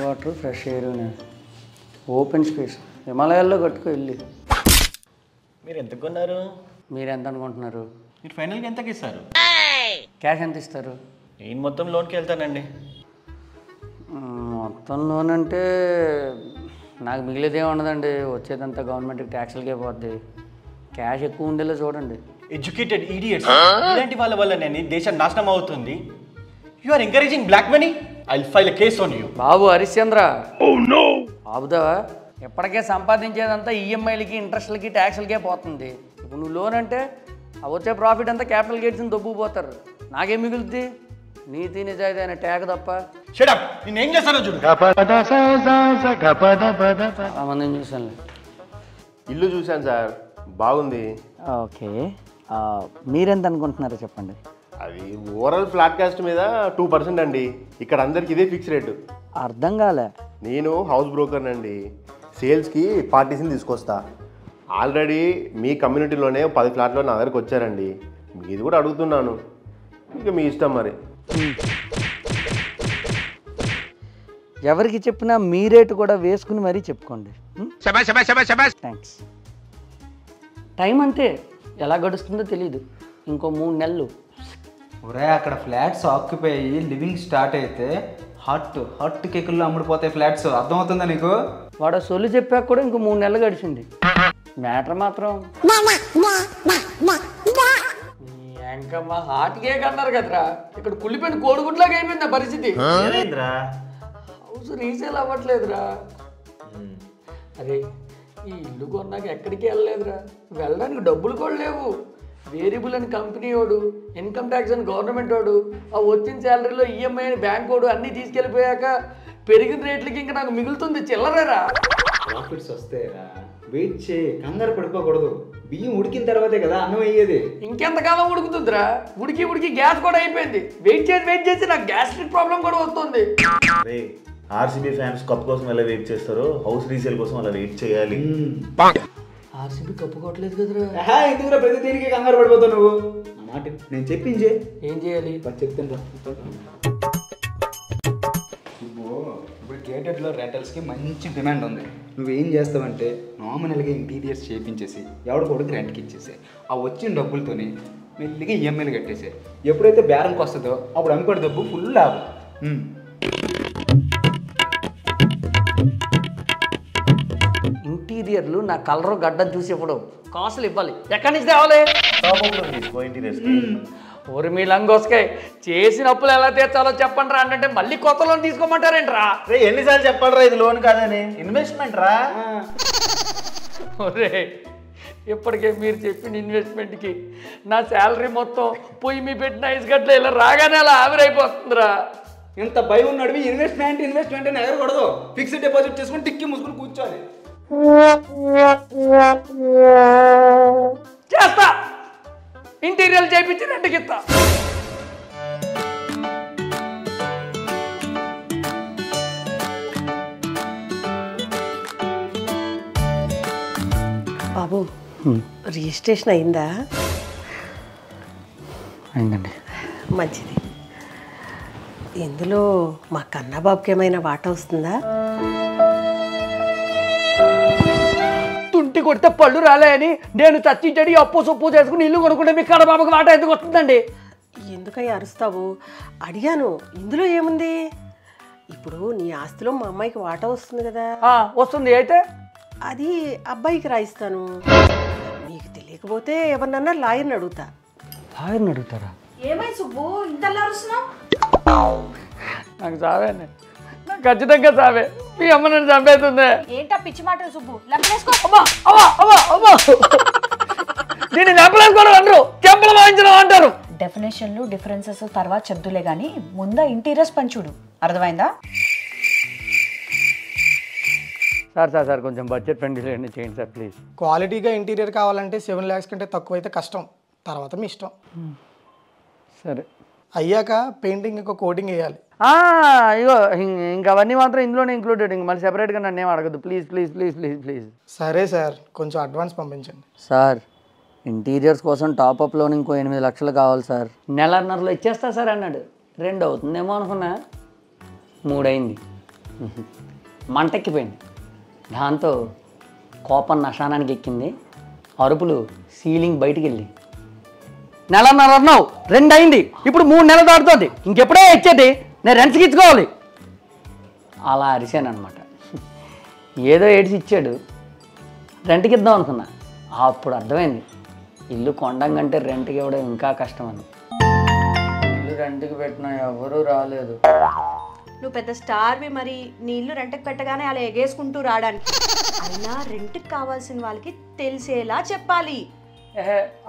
Water, fresh air, open space హిమాలయాల్లో కట్టుకో వెళ్ళి. మీరు ఎంత కొన్నారు? మీరు ఎంత అనుకుంటున్నారు? మీరు ఫైనల్గా ఎంతకి ఇస్తారు? క్యాష్ ఎంత ఇస్తారు? నేను మొత్తం లోన్కి వెళ్తానండి. మొత్తం లోన్ అంటే నాకు మిగిలేదే ఉండదండి. వచ్చేదంతా గవర్నమెంట్కి ట్యాక్స్లకే పోద్ది. క్యాష్ ఎక్కువ ఉండేలా చూడండి. ఎడ్యుకేటెడ్ ఈడియట్స్ ఇలాంటి వాళ్ళ వల్ల నేను దేశం నాశనం అవుతుంది. You are encouraging black money. I will file a case on you. బాబు హరిశ్చంద్ర, ఆపుదావా? ఎప్పటికే సంపాదించేదంతా ఈఎంఐలకి, ఇంట్రెస్ట్లకి, ట్యాక్స్లకే పోతుంది. ఇప్పుడు నువ్వు లోన్ అంటే ఆ వచ్చే ప్రాఫిట్ అంతా క్యాపిటల్ గేట్స్ని దొబ్బుకుపోతారు. నాకేం మిగులుతుంది? నీతి నిజాయితీ అయిన ట్యాగ్ తప్ప. Shut up. నేను ఏం చేస్తానో చూడు. మందిని చూసాను. ఇల్లు చూశాను సార్, బాగుంది. ఓకే, మీరెంత అనుకుంటున్నారో చెప్పండి. అది ఓవరాల్ ఫ్లాట్ కాస్ట్ మీద 2% అండి. ఇక్కడ అందరికి ఇదే ఫిక్స్ రేటు. అర్థం కాలే. నేను హౌస్ బ్రోకర్ అండి. సేల్స్కి పార్టీస్ని తీసుకొస్తా. ఆల్రెడీ మీ కమ్యూనిటీలోనే 10 ఫ్లాట్లు నా దగ్గరకు వచ్చారండి. ఇది కూడా అడుగుతున్నాను, ఇక మీ ఇష్టం మరి. ఎవరికి చెప్పినా మీ రేటు కూడా వేసుకుని మరీ చెప్పుకోండి. థ్యాంక్స్. టైం అంతే, ఎలా గడుస్తుందో తెలీదు. ఇంకో 3 నెలలు. ఒరే అక్కడ ఫ్లాట్స్ ఆక్యుపై అయ్యి లివింగ్ స్టార్ట్ అయితే హాట్ కేకుల్లో అమ్ముడిపోతాయి ఫ్లాట్స్. అర్థమవుతుందా నీకు? వాడు సొల్లు చెప్పాక కూడా ఇంకో 3 నెలలు గడిచింది. మ్యాటర్ మాత్రం ఇంకా మా హార్ట్ కేక్ అన్నారు కదరా, ఇక్కడ కుళ్ళిపోయిన కోడిగుడ్లాగా అయిపోయింది ఆ పరిస్థితి. హౌస్ రీసేల్ అవ్వట్లేదురా. అరే ఈ ఇల్లు కొన్నాక ఎక్కడికి వెళ్ళలేదురా. వెళ్ళడానికి డబ్బులు కూడా లేవు. వేరియబుల్ అని కంపెనీ వాడు, ఇన్కమ్ ట్యాక్స్ అని గవర్నమెంట్ వాడు, ఆ వచ్చిన శాలరీలో ఈఎంఐ అని బ్యాంక్ వాడు అన్నీ తీసుకెళ్ళిపోయాక పెరిగిన రేట్లకి ఇంకా నాకు మిగులుతుంది చిల్లరేరా. ప్రాఫిట్స్ వస్తాయిరా, వెయిట్ చేయి, కంగారు పడిపోకూడదు. బియ్యం ఉడికిన తర్వాతే కదా అన్నం అయ్యేది. ఇంకెంతకాలం ఉడుకుతుందిరా? ఉడికి గ్యాస్ కూడా అయిపోయింది. వెయిట్ చేసి నాకు గ్యాస్ట్రిక్ ప్రాబ్లం కూడా వస్తుంది. ఆర్సీబీ ఫ్యాన్స్ కప్ కోసం ఎలా వెయిట్ చేస్తారో హౌస్ రీసేల్ కోసం అలా వెయిట్ చేయాలి. ఆర్సీబీ కప్పుకోవట్లేదు కదరా. ఎందుకురా ప్రతి దీనికి కంగారు పడిపోతావు నువ్వు? మాట నేను చెప్పించే. ఏం చేయాలి? చెప్తాను. ఇప్పుడు గేటెడ్లో రెంటల్స్కి మంచి డిమాండ్ ఉంది. నువ్వేం చేస్తావంటే నామినల్గా ఇంటీరియర్స్ చేయించేసి ఎవడికొడికి రెంట్కి ఇచ్చేసి ఆ వచ్చిన డబ్బులతోని మెల్లిగా ఈఎంఐలు కట్టేసాయి. ఎప్పుడైతే బేరంకి వస్తుందో అప్పుడు అమ్ముకోటి డబ్బు ఫుల్ లాభం. ఇంటీరియర్లు నా కలరు గడ్డం చూసి ఇవ్వడం కాసులు ఇవ్వాలి. ఎక్కడి నుంచి తేవాలి? ఊరి మీ లంగోస్కే చేసిన అప్పులు ఎలా తీర్చాలో చెప్పండి రా అంటే మళ్ళీ కొత్త లోన్ తీసుకోమంటారేంట్రా? ఎన్నిసార్లు చెప్పండి రా ఇది లోన్ కాదని, ఇన్వెస్ట్మెంట్ రా. ఒరే ఇప్పటికే మీరు చెప్పిన ఇన్వెస్ట్మెంట్కి నా శాలరీ మొత్తం పొయ్యి మీ పెట్టిన ఐస్ గట్ల ఇలా రాగానే అలా ఆవిరైపోతుందిరా. ఇంత భయం ఉన్నాడు ఇన్వెస్ట్మెంట్ అని ఎగరకూడదు. ఫిక్స్డ్ డిపాజిట్ చేసుకుని టిక్కి ముసుకుని కూర్చోవాలి. చేస్తా, ఇంటీరియర్ చేయించి రెంట్కి ఇస్తా. బాబు రిజిస్ట్రేషన్ అయిందా? అయిందండి. మంచిది. ఇందులో మా కన్నబాబుకి ఏమైనా వాటా వస్తుందా? తుంటి కొడితే పళ్ళు రాలే అని నేను చచ్చించడి అప్పు సొప్పు చేసుకుని ఇల్లు కొనుక్కుంటే మీ కన్నబాబుకి వాటా ఎందుకు వస్తుందండి? ఎందుకయ్యా అరుస్తావు? అడిగాను, ఇందులో ఏముంది? ఇప్పుడు నీ ఆస్తిలో మా అమ్మాయికి వాటా వస్తుంది కదా. వస్తుంది. అయితే అది అబ్బాయికి రాయిస్తాను. మీకు తెలియకపోతే ఎవరినన్నా లాయర్ని అడుగుతా. లాయర్ని అడుగుతారా? ఏమై సుబ్బు ఇంత అరుస్తున్నావు? నాకు సావే, నాకు ఖచ్చితంగా సావే. మీ అమ్మ నన్ను చంపేస్తుంది. ఏంటా పిచ్చి మాటలు సుబ్బు? లెక్కలేసుకో. దీన్ని చంపలేసుకోవడం అంటారు, చెంపలు వాయించడం అంటారు. డెఫినేషన్లు డిఫరెన్సెస్ తర్వాత చెప్తులే కానీ ముందా ఇంటీరియర్స్ పంచుడు. అర్థమైందా? సార్ కొంచెం బడ్జెట్ ఫ్రెండ్లీ చేయండి సార్ ప్లీజ్. క్వాలిటీగా ఇంటీరియర్ కావాలంటే 7 lakhs కంటే తక్కువ అయితే కష్టం. తర్వాత మీ ఇష్టం. సరే అయ్యాక పెయింటింగ్ ఇంకా కోటింగ్ వేయాలి. ఇగో ఇంకా అవన్నీ మాత్రం ఇందులోనే ఇంక్లూడెడ్. ఇంక మళ్ళీ సెపరేట్గా నన్ను ఏం అడగదు please please please please please. సరే సార్, కొంచెం అడ్వాన్స్ పంపించండి. సార్ ఇంటీరియర్స్ కోసం టాప్అప్ లోన్ ఇంకో 8 లక్షలు కావాలి సార్. నెలన్నరలో ఇచ్చేస్తా సార్ అన్నాడు. 2 అవుతుందేమో అనుకున్నా, 3 అయింది. మంటెక్కిపోయింది. దాంతో కోపం నశానానికి ఎక్కింది. అరుపులు సీలింగ్ బయటికి వెళ్ళి నెలన్నర అన్నావు, 2 అయింది, ఇప్పుడు 3 నెలలు దాటుతుంది. ఇంకెప్పుడే ఇచ్చేది, నేను రెంట్స్కి ఇచ్చుకోవాలి. అలా అరిశాను అనమాట. ఏదో ఏడిసి ఇచ్చాడు, రెంట్కి ఇద్దాం అనుకున్నా. అప్పుడు అర్థమైంది ఇల్లు కొండం కంటే రెంట్కి ఇవ్వడం ఇంకా కష్టం అని. ఇల్లు రెంట్కి పెట్టినా ఎవరూ రాలేదు. నువ్వు పెద్ద స్టార్వి, మరి నీ ఇల్లు రెంట్కి పెట్టగానే అలా ఎగేసుకుంటూ రావడానికి. అయినా రెంట్కి కావాల్సిన వాళ్ళకి తెలిసేలా చెప్పాలి.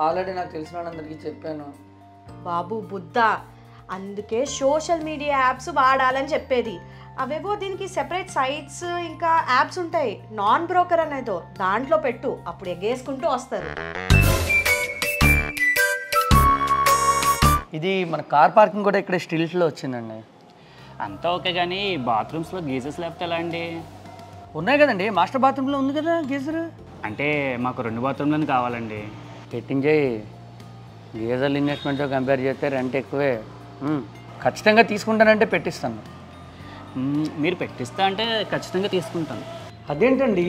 ఆల్రెడీ నాకు తెలిసిన వాళ్ళందరికీ చెప్పాను బాబు బుద్ధ. అందుకే సోషల్ మీడియా యాప్స్ వాడాలని చెప్పేది. అవేవో దీనికి సెపరేట్ సైట్స్ ఇంకా యాప్స్ ఉంటాయి, నాన్ బ్రోకర్ అనేదో, దాంట్లో పెట్టు, అప్పుడు ఎగేసుకుంటూ వస్తారు. ఇది మన కార్ పార్కింగ్ కూడా ఇక్కడ స్టిల్స్లో వచ్చిందండి. అంతా ఓకే కానీ బాత్రూమ్స్లో గీజర్స్ లేకపోతే ఎలా అండి? ఉన్నాయి కదండి, మాస్టర్ బాత్రూంలో ఉంది కదా గీజర్. అంటే మాకు 2 బాత్రూమ్లను కావాలండి. పెట్టించేయి. గీజర్లు ఇన్వెస్ట్మెంట్తో కంపేర్ చేస్తే రెంట్ ఎక్కువే. ఖచ్చితంగా తీసుకుంటానంటే పెట్టిస్తాను. మీరు పెట్టిస్తా అంటే ఖచ్చితంగా తీసుకుంటాను. అదేంటండి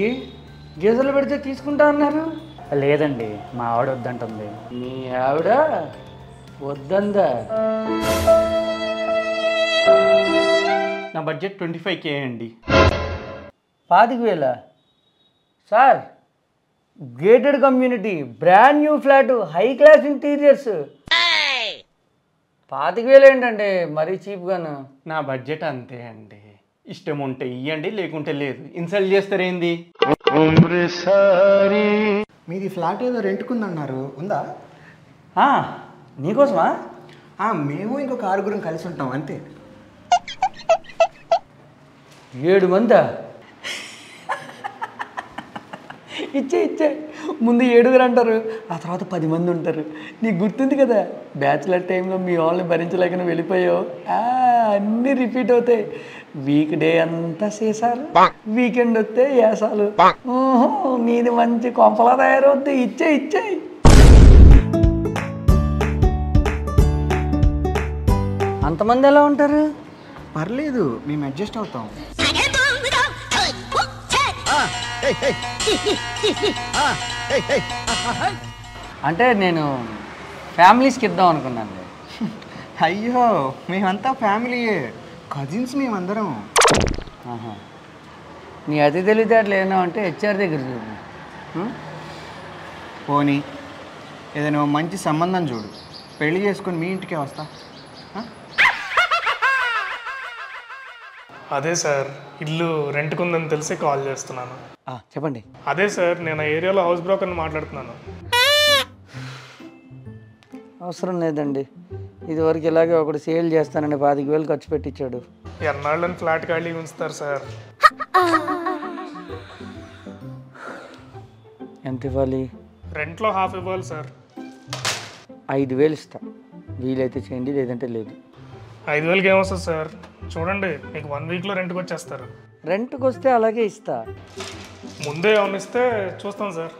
గీజర్లు పెడితే తీసుకుంటా అన్నారు? లేదండి, మా ఆవిడ వద్దంటుంది. మీ ఆవిడ వద్దందా? నా బడ్జెట్ 25K అండి. 25,000 sir? Gated community, brand new flat, high class interiors, 25,000 ఏంటండి మరీ చీప్గాను? నా బడ్జెట్ అంతే అండి. ఇష్టం ఉంటే ఇవ్వండి, లేకుంటే లేదు. ఇన్సల్ట్ చేస్తారేంది? మీది ఫ్లాట్ ఏదో రెంట్కుందన్నారు, ఉందా? నీకోసమా? మేము ఇంకొక 6 కలిసి ఉంటాం అంతే. 7 మందా? ఇచ్చే ముందు 7 అంటారు, ఆ తర్వాత 10 మంది ఉంటారు. నీకు గుర్తుంది కదా బ్యాచులర్ టైంలో మీ వాళ్ళని భరించలేకనే వెళ్ళిపోయావు. అన్నీ రిపీట్ అవుతాయి. వీక్ డే అంతా చేసాలు, వీకెండ్ వస్తే వేసాలు. నీది మంచి కొంపలా తయారవుద్ది. ఇచ్చే అంతమంది ఎలా ఉంటారు? పర్లేదు, మేము అడ్జస్ట్ అవుతాం. అంటే నేను ఫ్యామిలీస్కి ఇద్దాం అనుకున్నాను. అయ్యో, మేమంతా ఫ్యామిలీయే, కజిన్స్ మేమందరం. నీ అతి తెలివితేటలు ఏమన్నా అంటే హెచ్ఆర్ దగ్గర చూడు. పోనీ ఏదైనా మంచి సంబంధం చూడు, పెళ్లి చేసుకొని మీ ఇంటికే వస్తా. అదే సార్, ఇల్లు రెంట్కుందని తెలిసి కాల్ చేస్తున్నాను. చెప్పండి. అదే సార్, నేను ఆ ఏరియాలో హౌస్ బ్రోకర్ని మాట్లాడుతున్నాను. అవసరం లేదండి, ఇదివరకు ఇలాగే ఒకటి సేల్ చేస్తానని 25,000 ఖర్చు పెట్టించాడు. ఎన్నాళ్ళని ఫ్లాట్ ఖాళీ ఉంచుతారు సార్? ఎంత ఇవ్వాలి? రెంట్లో హాఫ్ ఇవ్వాలి సార్. 5,000 ఇస్తా, వీలైతే చేయండి, లేదంటే లేదు. 5,000కి ఏమొస్తుంది సార్? చూడండి, మీకు 1 వీక్లో రెంట్కి వచ్చేస్తారు. రెంట్కి వస్తే అలాగే ఇస్తా. ముందే ఏమన్నా ఇస్తే చూస్తాం సార్.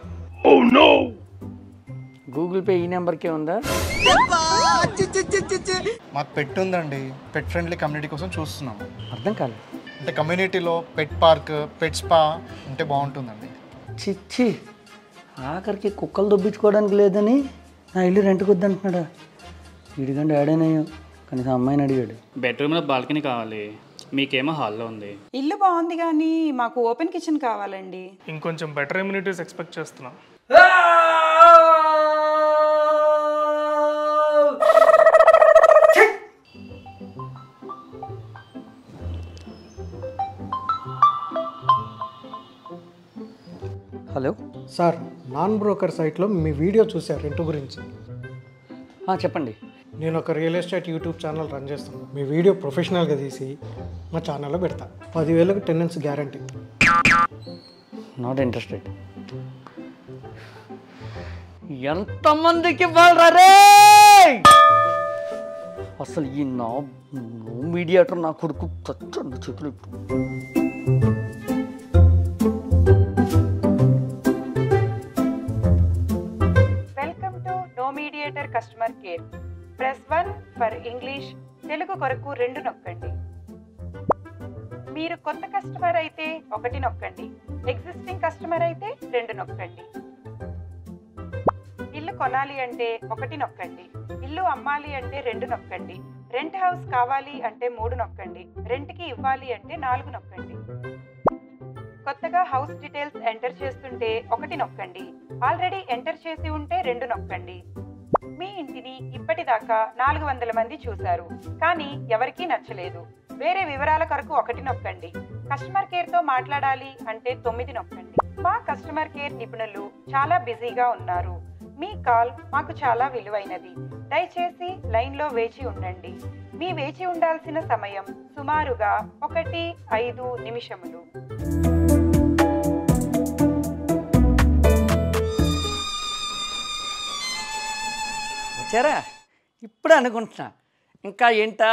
గూగుల్ పే ఈ నెంబర్కే ఉందా? మాకు పెట్ ఉందండి, పెట్ ఫ్రెండ్లీ కమ్యూనిటీ కోసం చూస్తున్నాము. అర్థం కాలేదు. అంటే కమ్యూనిటీలో పెట్ పార్క్, పెట్ స్పా ఉంటే బాగుంటుందండి. చిచ్చి, ఆఖరికి కుక్కలు దొబ్బించుకోవడానికి లేదని నా ఇల్లు రెంట్కి వద్దంటున్నాడా? వీడికంటే ఆడేనయ్యో, కనీసం అమ్మాయిని అడిగాడు. బెడ్రూమ్లో బాల్కనీ కావాలి, మీకేమో హాల్లో ఉంది. ఇల్లు బాగుంది కానీ మాకు ఓపెన్ కిచెన్ కావాలండి. ఇంకొంచెం బెటర్ ఇమ్యూనిటీస్ ఎక్స్పెక్ట్ చేస్తున్నాం. హలో సార్, నాన్ బ్రోకర్ సైట్లో మీ వీడియో చూశారు రెంట్ గురించి. చెప్పండి. నేను ఒక real estate YouTube channel run చేస్తున్నాను. మీ వీడియో ప్రొఫెషనల్గా తీసి మా ఛానల్లో పెడతా. 10,000కి టెనెన్స్ గ్యారంటీ. Not interested. ఎంతమందికి ఇవ్వాలరా? అసలు ఈ నా మీడియేటర్ నా కొడుకు చచ్చండి చేతులు. Welcome to know mediator customer care. Press 1 for English. Telugu కొరకు 2 నొక్కండి. మీరు కొత్త కస్టమర్ అయితే 1 నొక్కండి. ఎగ్జిస్టింగ్ కస్టమర్ అయితే 2 నొక్కండి. ఇల్లు కొనాలి అంటే 1 నొక్కండి. ఇల్లు అమ్మాలి అంటే 2 నొక్కండి. రెంట్ హౌస్ కావాలి అంటే 3 నొక్కండి. రెంట్కి ఇవ్వాలి అంటే 4 నొక్కండి. కొత్తగా హౌస్ డీటెయిల్స్ ఎంటర్ చేస్తుంటే 1 నొక్కండి. ఆల్రెడీ ఎంటర్ చేసి ఉంటే 2 నొక్కండి. మీ ఇంటిని ఇప్పటిదాకా 400 మంది చూశారు, కానీ ఎవరికీ నచ్చలేదు. వేరే వివరాల కొరకు 1 నొక్కండి. కస్టమర్ కేర్తో మాట్లాడాలి అంటే 9 నొక్కండి. మా కస్టమర్ కేర్ నిపుణులు చాలా బిజీగా ఉన్నారు. మీ కాల్ మాకు చాలా విలువైనది. దయచేసి లైన్లో వేచి ఉండండి. మీ వేచి ఉండాల్సిన సమయం సుమారుగా 1-5 నిమిషములు. వచ్చారా? ఇప్పుడు అనుకుంటున్నా ఇంకా ఏంటా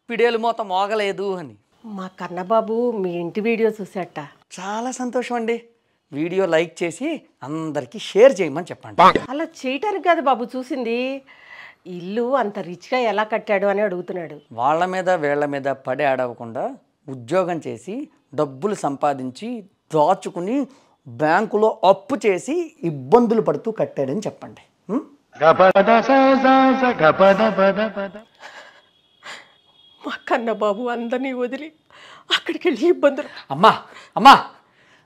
పిడేలు మూత మోగలేదు అని. మా కన్నబాబు మీ ఇంటి వీడియో చూసేట. చాలా సంతోషం అండి. వీడియో లైక్ చేసి అందరికీ షేర్ చేయమని చెప్పండి. అలా చేయటానికి కాదు బాబు చూసింది, ఇల్లు అంత రిచ్గా ఎలా కట్టాడు అని అడుగుతున్నాడు. వాళ్ళ మీద వీళ్ళ మీద పడి ఆడవకుండా ఉద్యోగం చేసి డబ్బులు సంపాదించి దాచుకుని బ్యాంకులో అప్పు చేసి ఇబ్బందులు పడుతూ కట్టాడని చెప్పండి. మా కన్నబాబు అందరినీ వదిలి అక్కడికి వెళ్ళి ఇబ్బందులు. అమ్మా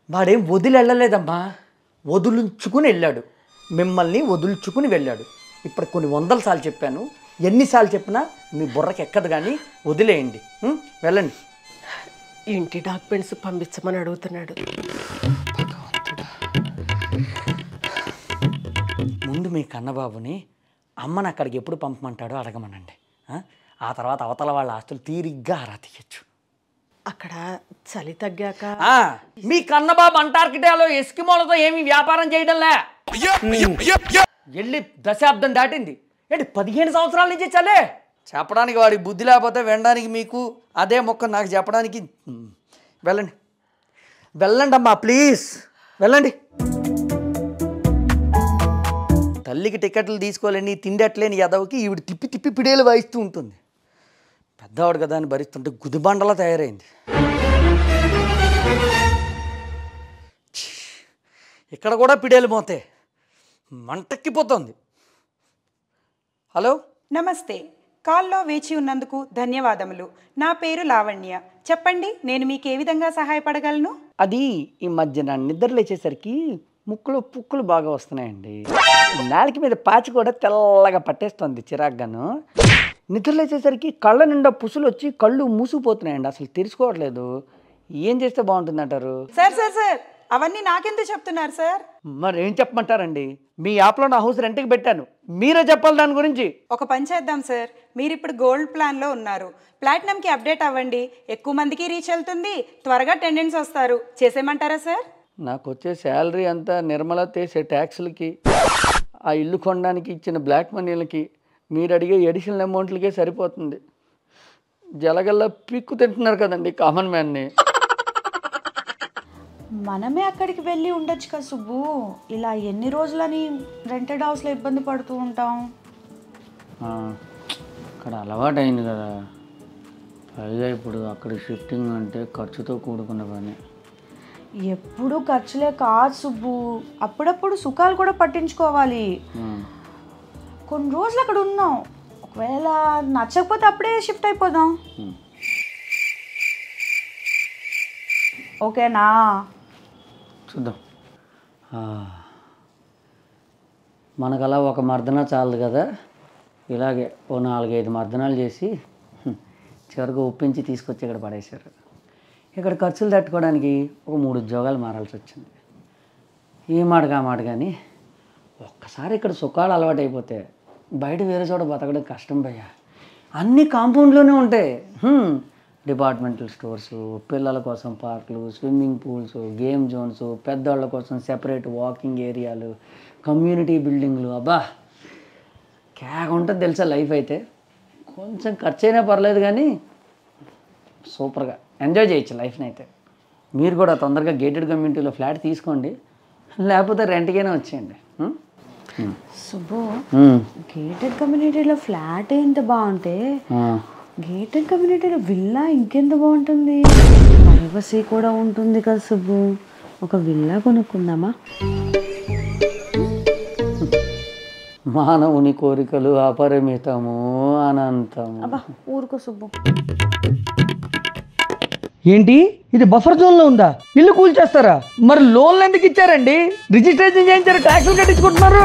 వాడేం వదిలి వెళ్ళలేదమ్మా, వదులుచుకుని వెళ్ళాడు. మిమ్మల్ని వదులుచుకుని వెళ్ళాడు. ఇప్పుడు కొన్ని 100 సార్లు చెప్పాను, ఎన్నిసార్లు చెప్పినా మీ బుర్రకి ఎక్కదు. కానీ వదిలేయండి, వెళ్ళండి. ఇంటి డాక్యుమెంట్స్ పంపించమని అడుగుతున్నాడు. ముందు మీ కన్నబాబుని అమ్మని అక్కడికి ఎప్పుడు పంపమంటాడో అడగమనండి. ఆ తర్వాత అవతల వాళ్ళ ఆస్తులు తీరిగ్గా ఆరా తీయచ్చు. అక్కడ చలి తగ్గాక మీ కన్నబాబు అంటార్కిటికాలో ఎస్కిమోలతో ఏమీ వ్యాపారం చేయడంలే. వెళ్ళి దశాబ్దం దాటింది ఏంటి, 15 సంవత్సరాల నుంచి చలే. చెప్పడానికి వాడికి బుద్ధి లేకపోతే వినడానికి మీకు అదే మొక్క నాకు చెప్పడానికి. వెళ్ళండి వెళ్ళండి అమ్మా, ప్లీజ్ వెళ్ళండి. తల్లికి టికెట్లు తీసుకోలేని తిండట్లేని యదవకి ఈవిడ తిప్పి తిప్పి పిడేలు వాయిస్తూ ఉంటుంది. పెద్దవాడు కదా అని భరిస్తుంటే గుదిబండలా తయారైంది. ఇక్కడ కూడా పిడేలు మోతే మంటెక్కిపోతుంది. హలో, నమస్తే. కాల్లో వేచి ఉన్నందుకు ధన్యవాదములు. నా పేరు లావణ్య. చెప్పండి, నేను మీకు ఏ విధంగా సహాయపడగలను? అది ఈ మధ్యన నిద్ర లేచేసరికి ముక్కులో పుక్కులు బాగా వస్తున్నాయండి. నాలుక మీద పాచి కూడా తెల్లగా పట్టేస్తుంది చిరాగ్గాను. నిద్రలేసేసరికి కళ్ళ నిండా పుసులు వచ్చి కళ్ళు మూసుకుపోతున్నాయండి, అసలు తెరుచుకోవట్లేదు. ఏం చేస్తే బాగుంటుంది అంటారు? సార్ సార్ సార్ అవన్నీ నాకెందుకు చెప్తున్నారు సార్? మరి ఏం చెప్పమంటారండి? మీ యాప్లో నా హౌస్ రెంట్కి పెట్టాను, మీరే చెప్పాలి దాని గురించి. ఒక పని చేద్దాం సార్, మీరు ఇప్పుడు గోల్డ్ ప్లాన్లో ఉన్నారు, ప్లాటినంకి అప్డేట్ అవ్వండి. ఎక్కువ మందికి రీచ్ వెళ్తుంది, త్వరగా టెండెన్స్ వస్తారు. చేసేయమంటారా సార్? నాకు వచ్చే శాలరీ అంతా నిర్మల తీసే ట్యాక్స్లకి, ఆ ఇల్లు కొనడానికి ఇచ్చిన బ్లాక్ మనీలకి, మీరు అడిగే ఎడిషనల్ అమౌంట్లకే సరిపోతుంది. జలగల్లా పిక్కు తింటున్నారు కదండి కామన్ మ్యాన్ని. మనమే అక్కడికి వెళ్ళి ఉండొచ్చు కదా సుబ్బు. ఇలా ఎన్ని రోజులని రెంటెడ్ హౌస్లో ఇబ్బంది పడుతూ ఉంటాం. అక్కడ అలవాటు అయింది కదా, పైగా ఇప్పుడు అక్కడ షిఫ్టింగ్ అంటే ఖర్చుతో కూడుకున్న పని. ఎప్పుడు ఖర్చులే కాదు సుబ్బు, అప్పుడప్పుడు సుఖాలు కూడా పట్టించుకోవాలి. కొన్ని రోజులు అక్కడ ఉన్నాం, ఒకవేళ నచ్చకపోతే అప్పుడే షిఫ్ట్ అయిపోదాం. ఓకేనా? చూద్దాం. మనకు అలా ఒక మర్దన చాలదు కదా, ఇలాగే ఓ 4-5 మర్దనాలు చేసి చివరికి ఒప్పించి తీసుకొచ్చి ఇక్కడ పడేశారు. ఇక్కడ ఖర్చులు తట్టుకోవడానికి ఒక 3 ఉద్యోగాలు మారాల్సి వచ్చింది. ఈ మాట ఆ మాట కానీ ఒక్కసారి ఇక్కడ సుఖాలు అలవాటు అయిపోతే బయట వేరే చోట బతకడం కష్టం భయ్య. అన్నీ కాంపౌండ్లోనే ఉంటాయి. డిపార్ట్మెంటల్ స్టోర్సు, పిల్లల కోసం పార్కులు, స్విమ్మింగ్ పూల్స్, గేమ్ జోన్స్, పెద్దవాళ్ళ కోసం సెపరేట్ వాకింగ్ ఏరియాలు, కమ్యూనిటీ బిల్డింగ్లు. అబ్బా కేక ఉంటుంది తెలుసా లైఫ్ అయితే. కొంచెం ఖర్చు అయినా పర్లేదు కానీ సూపర్గా ఎంజాయ్ చేయొచ్చు లైఫ్ని అయితే. మీరు కూడా తొందరగా గేటెడ్ కమ్యూనిటీలో ఫ్లాట్ తీసుకోండి, లేకపోతే రెంట్కైనా వచ్చేయండి. సుబ్బు, గేటెడ్ కమ్యూనిటీలో ఫ్లాట్ ఎంత బాగుంటే గేటెడ్ కమ్యూనిటీలో విల్లా ఇంకెంత బాగుంటుంది. ప్రైవసీ కూడా ఉంటుంది కదా సుబ్బు. ఒక విల్లా కొనుక్కుందామా? మానవుని కోరికలు అపరిమితము అనంతము. అబ్బా ఊరుకో సుబ్బు. ఏంటి ఇది బఫర్ జోన్లో ఉందా? ఇల్లు కూల్చేస్తారా? మరి లోన్లు ఎందుకు ఇచ్చారండి? రిజిస్ట్రేషన్ చేయించారు, ట్యాక్సులు కట్టించుకుంటున్నారు.